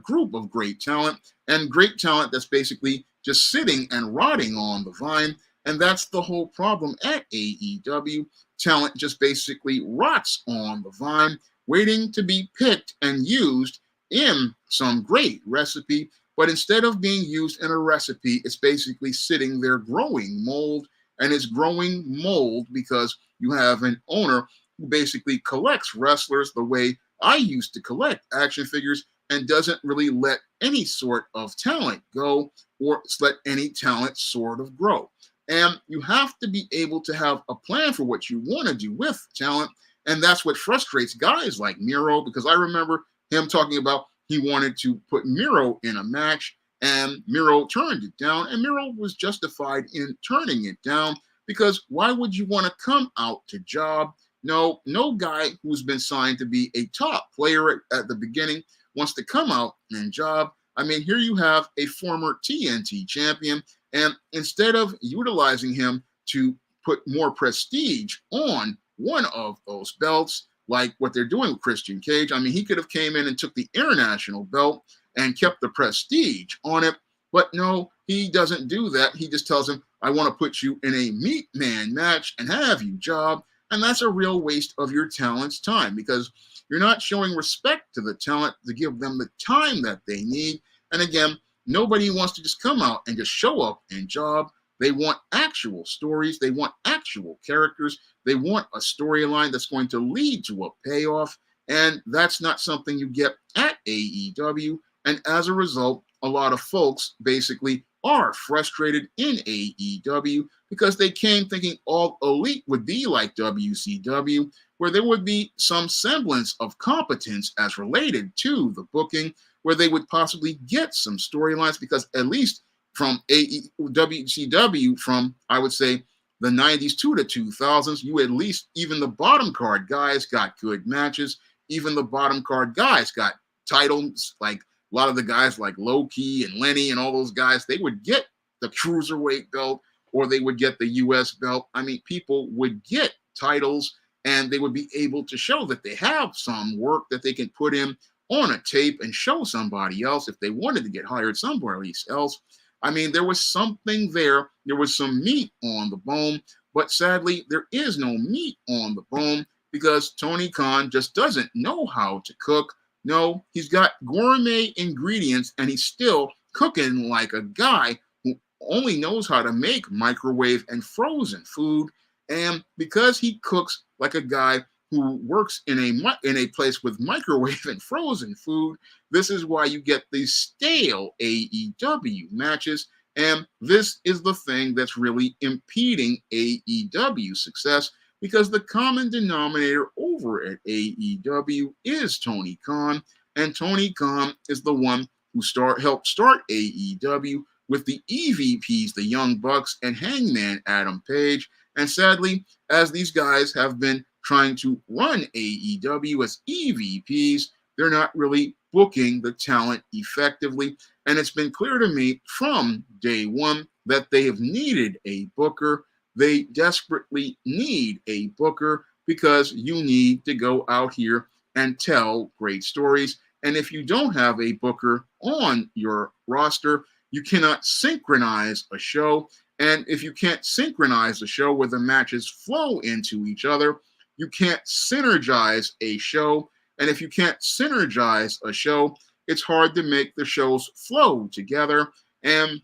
group of great talent, and great talent that's basically just sitting and rotting on the vine. And that's the whole problem at AEW. Talent just basically rots on the vine, waiting to be picked and used in some great recipe. But instead of being used in a recipe, it's basically sitting there growing mold. And it's growing mold because you have an owner who basically collects wrestlers the way I used to collect action figures, and doesn't really let any sort of talent go or let any talent sort of grow. And you have to be able to have a plan for what you want to do with talent. And that's what frustrates guys like Miro, because I remember him talking about he wanted to put Miro in a match, and Miro turned it down. And Miro was justified in turning it down, because why would you want to come out to job? No guy who's been signed to be a top player at the beginning wants to come out and job. I mean, here you have a former TNT champion, and instead of utilizing him to put more prestige on one of those belts, like what they're doing with Christian Cage, I mean, he could have came in and took the international belt and kept the prestige on it. But no, he doesn't do that. He just tells him, I want to put you in a meat man match and have you job. And that's a real waste of your talent's time, because you're not showing respect to the talent to give them the time that they need. And again, nobody wants to just come out and just show up and job. They want actual stories. They want actual characters. They want a storyline that's going to lead to a payoff. And that's not something you get at AEW. And as a result, a lot of folks basically are frustrated in AEW because they came thinking All Elite would be like WCW, where there would be some semblance of competence as related to the booking, where they would possibly get some storylines, because at least from WCW, from, I would say, the 90s to the 2000s, you at least, even the bottom card guys got good matches. Even the bottom card guys got titles like A lot of the guys like Loki and Lenny and all those guys, they would get the cruiserweight belt or they would get the US belt. I mean, people would get titles and they would be able to show that they have some work that they can put in on a tape and show somebody else if they wanted to get hired somewhere else. I mean, there was something there. There was some meat on the bone, but sadly, there is no meat on the bone because Tony Khan just doesn't know how to cook. No, he's got gourmet ingredients and he's still cooking like a guy who only knows how to make microwave and frozen food. And because he cooks like a guy who works in a place with microwave and frozen food, this is why you get these stale AEW matches. And this is the thing that's really impeding AEW success because the common denominator over at AEW is Tony Khan. And Tony Khan is the one who helped start AEW with the EVPs, the Young Bucks, and Hangman Adam Page. And sadly, as these guys have been trying to run AEW as EVPs, they're not really booking the talent effectively. And it's been clear to me from day one that they have needed a booker. They desperately need a booker because you need to go out here and tell great stories. And if you don't have a booker on your roster, you cannot synchronize a show. And if you can't synchronize a show where the matches flow into each other, you can't synergize a show. And if you can't synergize a show, it's hard to make the shows flow together. And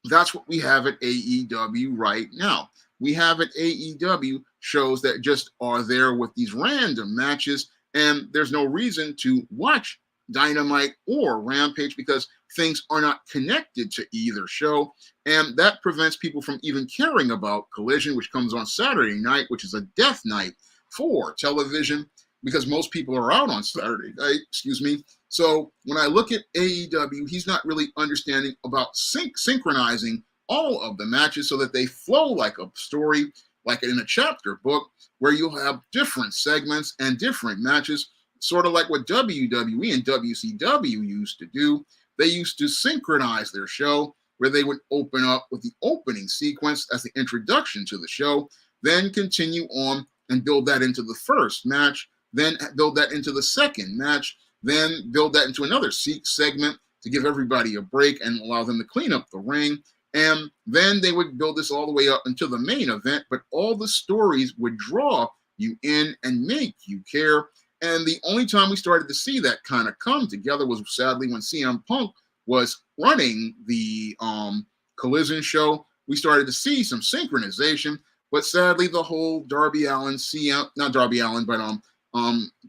that's what we have at AEW right now. We have at AEW shows that just are there with these random matches, and there's no reason to watch Dynamite or Rampage because things are not connected to either show, and that prevents people from even caring about Collision, which comes on Saturday night, which is a death night for television because most people are out on Saturday night, So when I look at AEW, he's not really understanding about synchronizing all of the matches so that they flow like a story, like in a chapter book, where you'll have different segments and different matches, sort of like what WWE and WCW used to do. They used to synchronize their show where they would open up with the opening sequence as the introduction to the show, then continue on and build that into the first match, then build that into the second match, then build that into another segment to give everybody a break and allow them to clean up the ring. And then they would build this all the way up until the main event, but all the stories would draw you in and make you care. And the only time we started to see that kind of come together was sadly when CM Punk was running the Collision show. We started to see some synchronization, but sadly the whole Darby Allin, not Darby Allin, but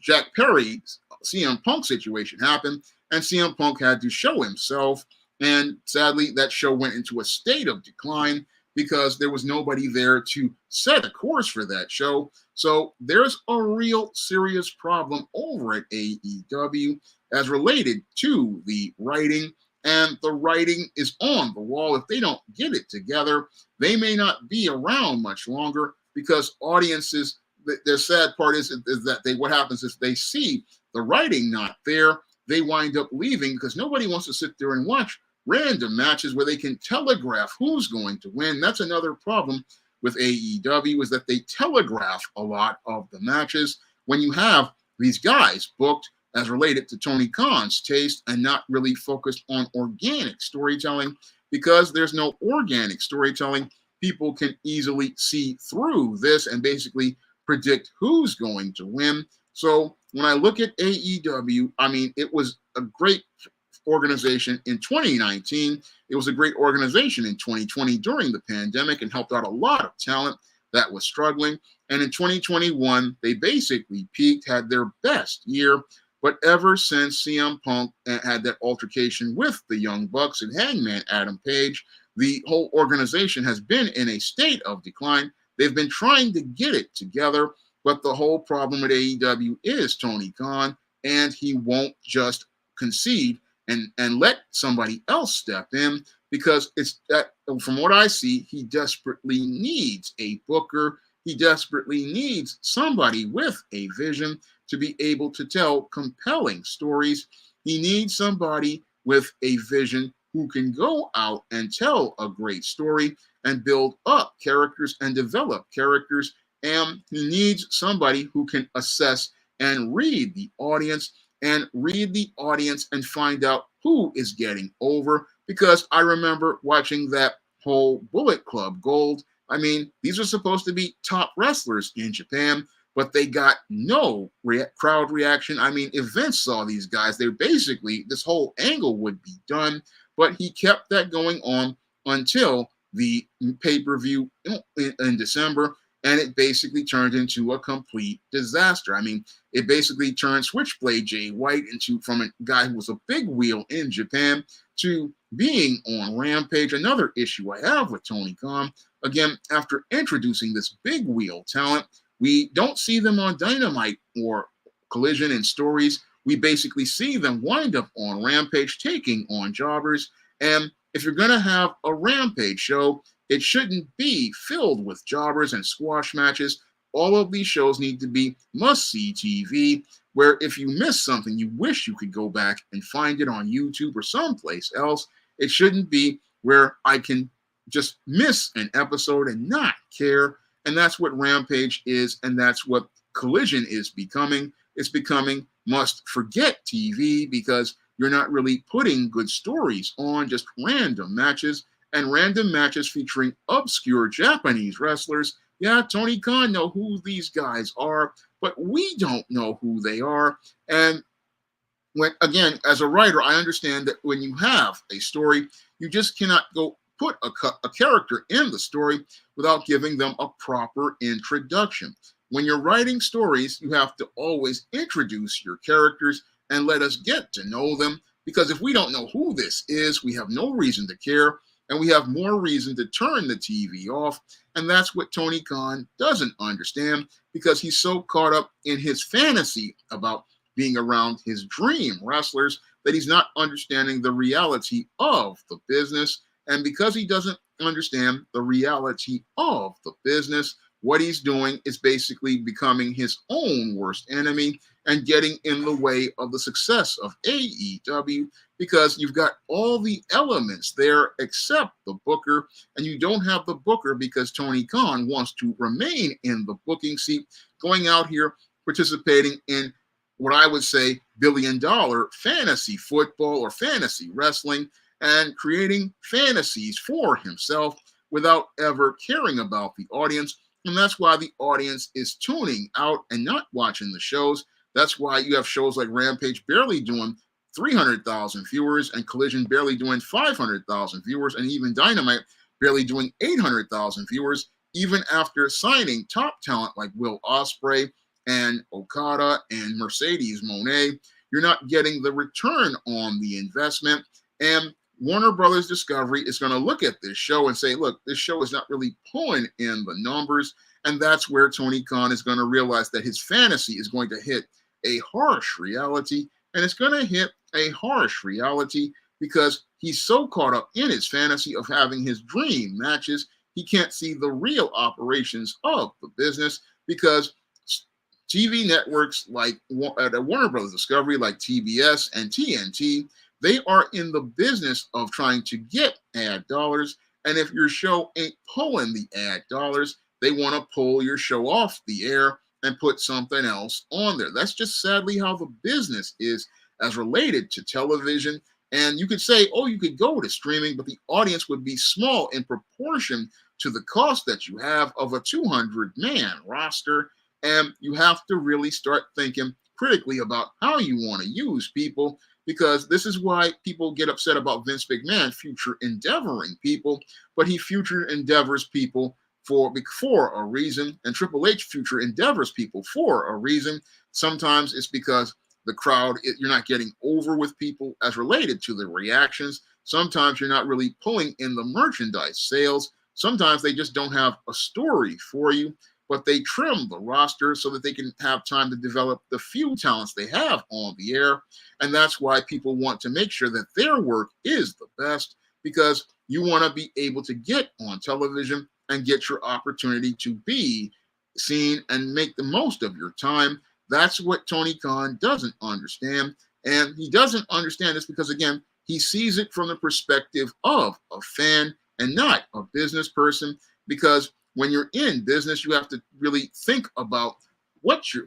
Jack Perry, CM Punk situation happened, and CM Punk had to show himself. And sadly, that show went into a state of decline because there was nobody there to set a course for that show. So there's a real serious problem over at AEW as related to the writing. And the writing is on the wall. If they don't get it together, they may not be around much longer because audiences, their sad part is that what happens is they see the writing not there, they wind up leaving because nobody wants to sit there and watch random matches where they can telegraph who's going to win. That's another problem with AEW is that they telegraph a lot of the matches when you have these guys booked as related to Tony Khan's taste and not really focused on organic storytelling. Because there's no organic storytelling, people can easily see through this and basically predict who's going to win. So when I look at AEW, I mean, it was a great organization in 2019. It was a great organization in 2020 during the pandemic and helped out a lot of talent that was struggling. And in 2021, they basically peaked, had their best year. But ever since CM Punk had that altercation with the Young Bucks and Hangman Adam Page, the whole organization has been in a state of decline. They've been trying to get it together, but the whole problem with AEW is Tony Khan, and he won't just concede and let somebody else step in because it's that, from what I see, he desperately needs a booker. He desperately needs somebody with a vision to be able to tell compelling stories. He needs somebody with a vision who can go out and tell a great story and build up characters and develop characters. And he needs somebody who can assess and read the audience and find out who is getting over. Because I remember watching that whole Bullet Club Gold. I mean, these are supposed to be top wrestlers in Japan, but they got no crowd reaction. I mean, if Vince saw these guys, they basically, this whole angle would be done, but he kept that going on until the pay-per-view in December, and it basically turned into a complete disaster. I mean, it basically turned Switchblade Jay White into, from a guy who was a big wheel in Japan, to being on Rampage. Another issue I have with Tony Khan, again, after introducing this big wheel talent, we don't see them on Dynamite or Collision in stories. We basically see them wind up on Rampage taking on jobbers. And if you're going to have a Rampage show, it shouldn't be filled with jobbers and squash matches. All of these shows need to be must-see TV, where if you miss something, you wish you could go back and find it on YouTube or someplace else. It shouldn't be where I can just miss an episode and not care. And that's what Rampage is, and that's what Collision is becoming. It's becoming must-forget TV because you're not really putting good stories on, just random matches, and random matches featuring obscure Japanese wrestlers. Yeah, Tony Khan knows who these guys are, but we don't know who they are. And when, again, as a writer, I understand that when you have a story, you just cannot go put a character in the story without giving them a proper introduction. When you're writing stories, you have to always introduce your characters and let us get to know them, because if we don't know who this is, we have no reason to care, and we have more reason to turn the TV off. And that's what Tony Khan doesn't understand, because he's so caught up in his fantasy about being around his dream wrestlers that he's not understanding the reality of the business. And because he doesn't understand the reality of the business, what he's doing is basically becoming his own worst enemy and getting in the way of the success of AEW, because you've got all the elements there except the booker, and you don't have the booker because Tony Khan wants to remain in the booking seat, going out here participating in what I would say billion-dollar fantasy football or fantasy wrestling, and creating fantasies for himself without ever caring about the audience. And that's why the audience is tuning out and not watching the shows. That's why you have shows like Rampage barely doing 300,000 viewers, and Collision barely doing 500,000 viewers, and even Dynamite barely doing 800,000 viewers, even after signing top talent like Will Ospreay and Okada and Mercedes Moné. You're not getting the return on the investment. And Warner Brothers Discovery is going to look at this show and say, look, this show is not really pulling in the numbers. And that's where Tony Khan is going to realize that his fantasy is going to hit a harsh reality. And it's going to hit a harsh reality because he's so caught up in his fantasy of having his dream matches, he can't see the real operations of the business, because TV networks like Warner Brothers Discovery, like TBS and TNT, they are in the business of trying to get ad dollars. And if your show ain't pulling the ad dollars, they want to pull your show off the air and put something else on there. That's just sadly how the business is as related to television. And you could say, oh, you could go to streaming, but the audience would be small in proportion to the cost that you have of a 200-man roster. And you have to really start thinking critically about how you want to use people, because this is why people get upset about Vince McMahon future endeavoring people, but he future endeavors people for a reason, and Triple H future endeavors people for a reason. Sometimes it's because the crowd, you're not getting over with people as related to the reactions. Sometimes you're not really pulling in the merchandise sales. Sometimes they just don't have a story for you, but they trim the roster so that they can have time to develop the few talents they have on the air. And that's why people want to make sure that their work is the best, because you want to be able to get on television and get your opportunity to be seen and make the most of your time. That's what Tony Khan doesn't understand. And he doesn't understand this because, again, he sees it from the perspective of a fan and not a business person. Because when you're in business, you have to really think about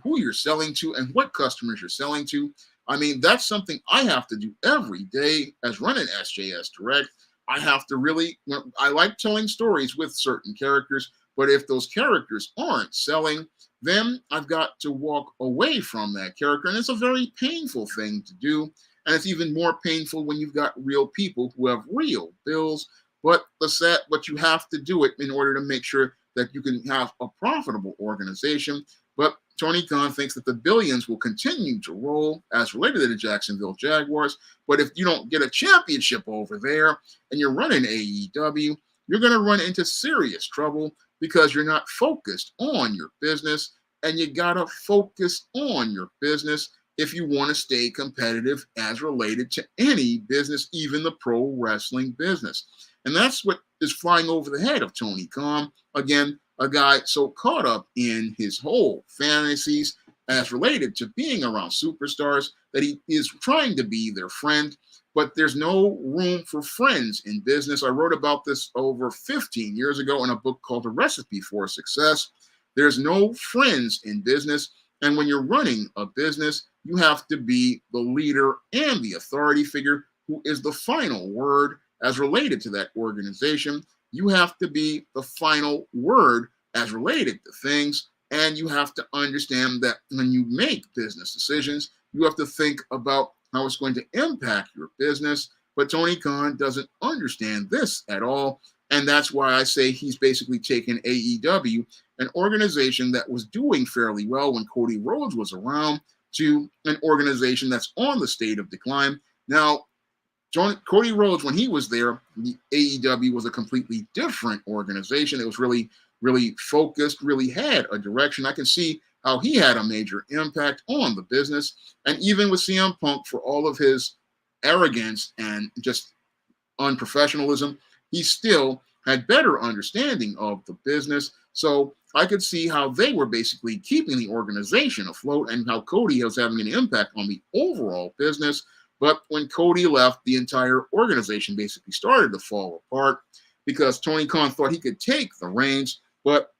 who you're selling to and what customers you're selling to. I mean, that's something I have to do every day as running SJS Direct. I have to really, I like telling stories with certain characters, but if those characters aren't selling, then I've got to walk away from that character. And it's a very painful thing to do. And it's even more painful when you've got real people who have real bills. But you have to do it in order to make sure that you can have a profitable organization. But Tony Khan thinks that the billions will continue to roll as related to the Jacksonville Jaguars. But if you don't get a championship over there and you're running AEW, you're going to run into serious trouble because you're not focused on your business, and you got to focus on your business if you want to stay competitive as related to any business, even the pro wrestling business. And that's what is flying over the head of Tony Khan. Again, a guy so caught up in his whole fantasies as related to being around superstars that he is trying to be their friend, but there's no room for friends in business. I wrote about this over 15 years ago in a book called A Recipe for Success. There's no friends in business. And when you're running a business, you have to be the leader and the authority figure who is the final word as related to that organization. You have to be the final word as related to things. And you have to understand that when you make business decisions, you have to think about how it's going to impact your business. But Tony Khan doesn't understand this at all. And that's why I say he's basically taken AEW, an organization that was doing fairly well when Cody Rhodes was around, to an organization that's on the state of decline. Now, Cody Rhodes, when he was there, the AEW was a completely different organization. It was really, really focused, really had a direction. I can see how he had a major impact on the business. And even with CM Punk, for all of his arrogance and just unprofessionalism, he still had better understanding of the business. So I could see how they were basically keeping the organization afloat and how Cody was having an impact on the overall business. But when Cody left, the entire organization basically started to fall apart because Tony Khan thought he could take the reins. But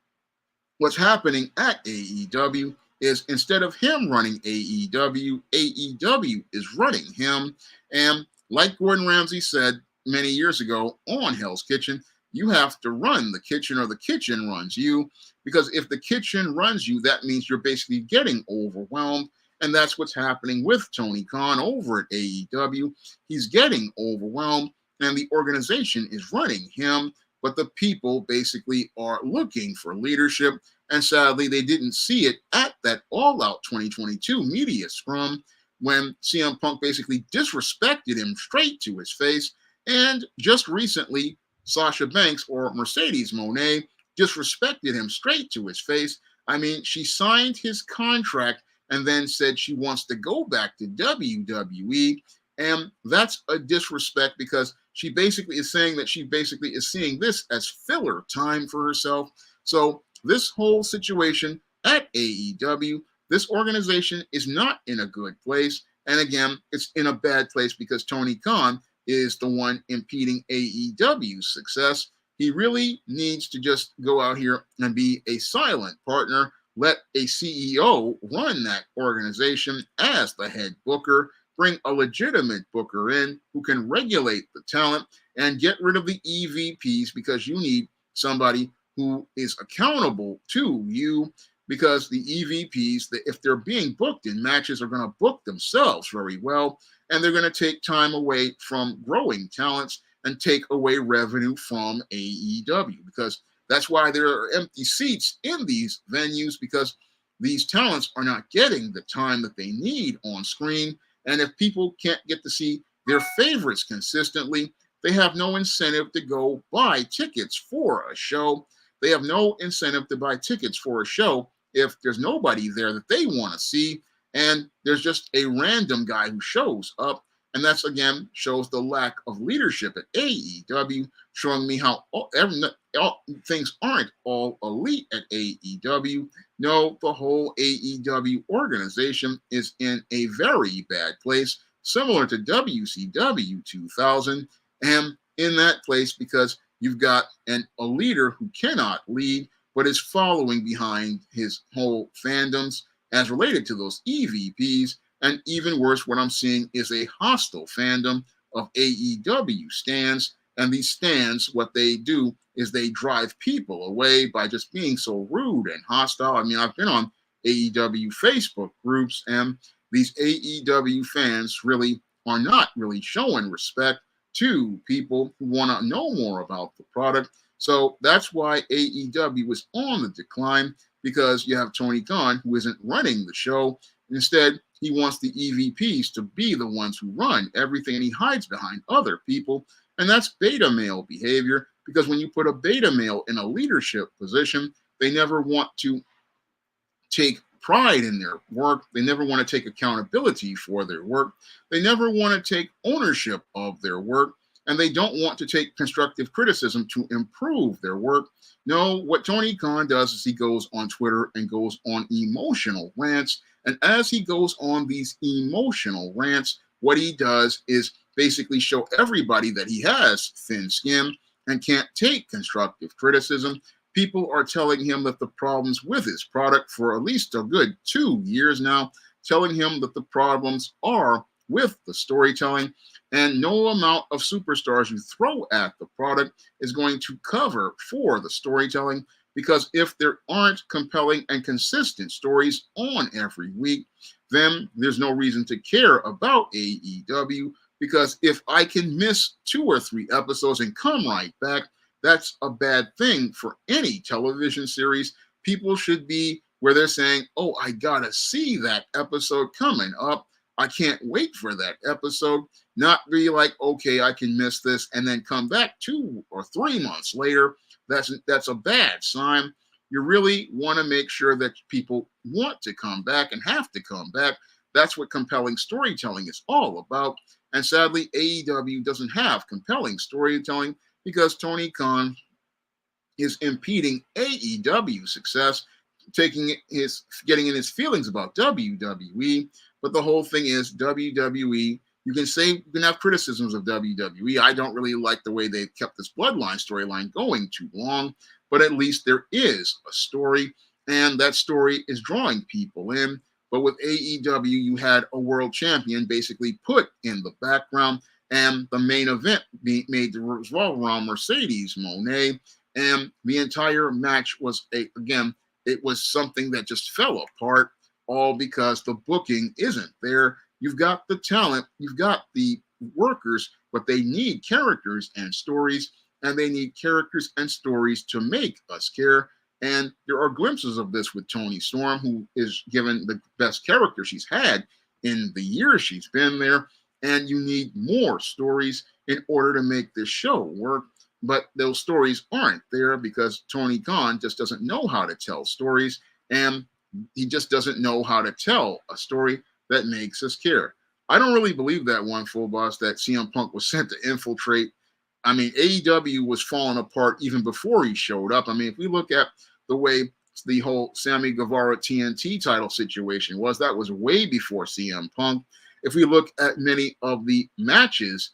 what's happening at AEW is instead of him running AEW, AEW is running him. And like Gordon Ramsay said many years ago on Hell's Kitchen, you have to run the kitchen or the kitchen runs you. Because if the kitchen runs you, that means you're basically getting overwhelmed. And that's what's happening with Tony Khan over at AEW. He's getting overwhelmed and the organization is running him, but the people basically are looking for leadership. And sadly, they didn't see it at that All Out 2022 media scrum when CM Punk basically disrespected him straight to his face. And just recently, Sasha Banks, or Mercedes Moné, disrespected him straight to his face. I mean, she signed his contract and then said she wants to go back to WWE. And that's a disrespect because she basically is saying that she basically is seeing this as filler time for herself. So this whole situation at AEW, this organization is not in a good place. And again, it's in a bad place because Tony Khan is the one impeding AEW's success. He really needs to just go out here and be a silent partner. Let a CEO run that organization as the head booker. Bring a legitimate booker in who can regulate the talent and get rid of the EVPs because you need somebody who is accountable to you, because the EVPs, if they're being booked in matches, are going to book themselves very well, and they're going to take time away from growing talents and take away revenue from AEW, because that's why there are empty seats in these venues, because these talents are not getting the time that they need on screen. And if people can't get to see their favorites consistently, they have no incentive to go buy tickets for a show. They have no incentive to buy tickets for a show if there's nobody there that they want to see, and there's just a random guy who shows up. And that's again shows the lack of leadership at AEW, showing me how things aren't all elite at AEW. No, the whole AEW organization is in a very bad place, similar to WCW 2000, and in that place because you've got a leader who cannot lead but is following behind his whole fandoms as related to those EVPs. And even worse, what I'm seeing is a hostile fandom of AEW stands. And these stands, what they do is they drive people away by just being so rude and hostile. I mean, I've been on AEW Facebook groups, and these AEW fans really are not really showing respect to people who want to know more about the product. So that's why AEW is on the decline, because you have Tony Khan, who isn't running the show. Instead, he wants the EVPs to be the ones who run everything, and he hides behind other people. And that's beta male behavior, because when you put a beta male in a leadership position, they never want to take pride in their work. They never want to take accountability for their work. They never want to take ownership of their work. And they don't want to take constructive criticism to improve their work. No, what Tony Khan does is he goes on Twitter and goes on emotional rants. And as he goes on these emotional rants, what he does is basically show everybody that he has thin skin and can't take constructive criticism. People are telling him that the problems with his product for at least a good 2 years now, telling him that the problems are with the storytelling, and no amount of superstars you throw at the product is going to cover for the storytelling, because if there aren't compelling and consistent stories on every week, then there's no reason to care about AEW, because if I can miss 2 or 3 episodes and come right back, that's a bad thing for any television series. People should be where they're saying, oh, I gotta see that episode coming up. I can't wait for that episode. Not be like, okay, I can miss this and then come back 2 or 3 months later. That's a bad sign. You really want to make sure that people want to come back and have to come back. That's what compelling storytelling is all about. And sadly, AEW doesn't have compelling storytelling because Tony Khan is impeding AEW success, getting in his feelings about WWE. But the whole thing is WWE. You can have criticisms of WWE. I don't really like the way they've kept this bloodline storyline going too long, but at least there is a story, and that story is drawing people in. But with AEW, you had a world champion basically put in the background, and the main event made to revolve around Mercedes Moné, and the entire match was it was something that just fell apart, all because the booking isn't there. You've got the talent, you've got the workers, but they need characters and stories, and they need characters and stories to make us care. And there are glimpses of this with Toni Storm, who is given the best character she's had in the years she's been there. And you need more stories in order to make this show work. But those stories aren't there because Tony Khan just doesn't know how to tell stories. And he just doesn't know how to tell a story that makes us care. I don't really believe that one, Full Boss, that CM Punk was sent to infiltrate. I mean, AEW was falling apart even before he showed up. I mean, if we look at the way the whole Sammy Guevara TNT title situation was, that was way before CM Punk. If we look at many of the matches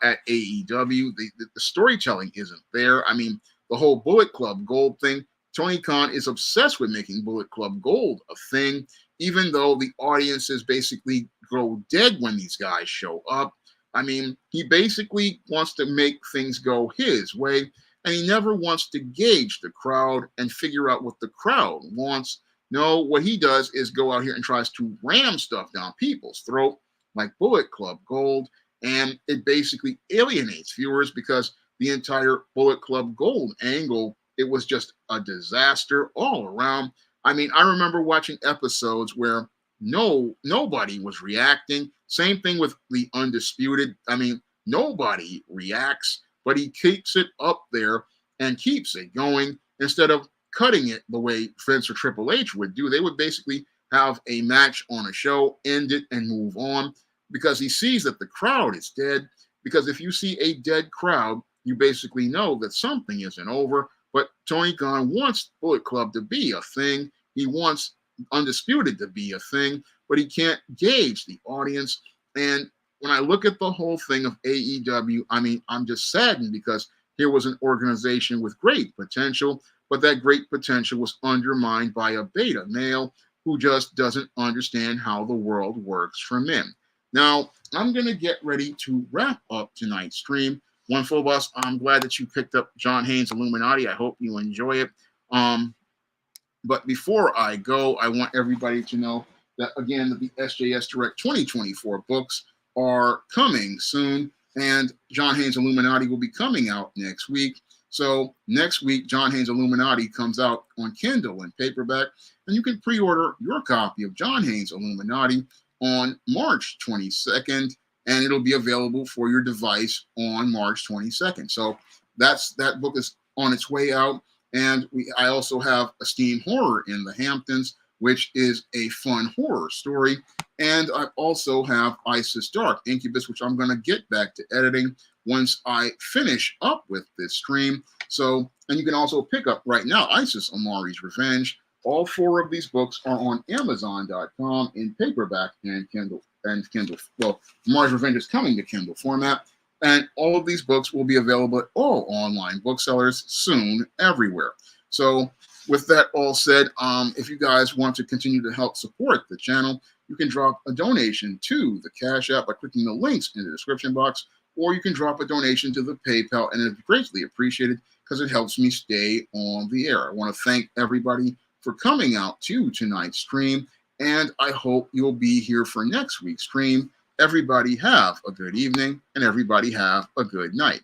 at AEW, the storytelling isn't there. I mean, the whole Bullet Club Gold thing, Tony Khan is obsessed with making Bullet Club Gold a thing, even though the audiences basically grow dead when these guys show up. I mean, he basically wants to make things go his way, and he never wants to gauge the crowd and figure out what the crowd wants. No, what he does is go out here and tries to ram stuff down people's throat, like Bullet Club Gold, and it basically alienates viewers because the entire Bullet Club Gold angle, it was just a disaster all around. I mean, I remember watching episodes where nobody was reacting. Same thing with the Undisputed. I mean, nobody reacts, but he keeps it up there and keeps it going instead of cutting it the way Vince or Triple H would do. They would basically have a match on a show, end it, and move on. because he sees that the crowd is dead. Because if you see a dead crowd, you basically know that something isn't over. But Tony Khan wants Bullet Club to be a thing. He wants Undisputed to be a thing, but he can't gauge the audience. And when I look at the whole thing of AEW, I mean, I'm just saddened because here was an organization with great potential, but that great potential was undermined by a beta male who just doesn't understand how the world works for men. Now, I'm going to get ready to wrap up tonight's stream. One full bus, I'm glad that you picked up John Haynes' Illuminati. I hope you enjoy it. But before I go, I want everybody to know that, again, the SJS Direct 2024 books are coming soon, and John Haynes' Illuminati will be coming out next week. So next week, John Haynes' Illuminati comes out on Kindle and paperback, and you can pre-order your copy of John Haynes' Illuminati on March 22nd, and it'll be available for your device on March 22nd. So that book is on its way out. And I also have Esteem Horror in the Hamptons, which is a fun horror story. And I also have Isis Dark Incubus, which I'm going to get back to editing once I finish up with this stream. So, and you can also pick up right now Isis Amari's Revenge. All 4 of these books are on Amazon.com in paperback and Kindle. Well, Amari's Revenge is coming to Kindle format. And all of these books will be available at all online booksellers soon everywhere. So with that all said, if you guys want to continue to help support the channel, you can drop a donation to the Cash App by clicking the links in the description box, or you can drop a donation to the PayPal, and it's greatly appreciated because it helps me stay on the air. I want to thank everybody for coming out to tonight's stream, and I hope you'll be here for next week's stream. Everybody have a good evening, and everybody have a good night.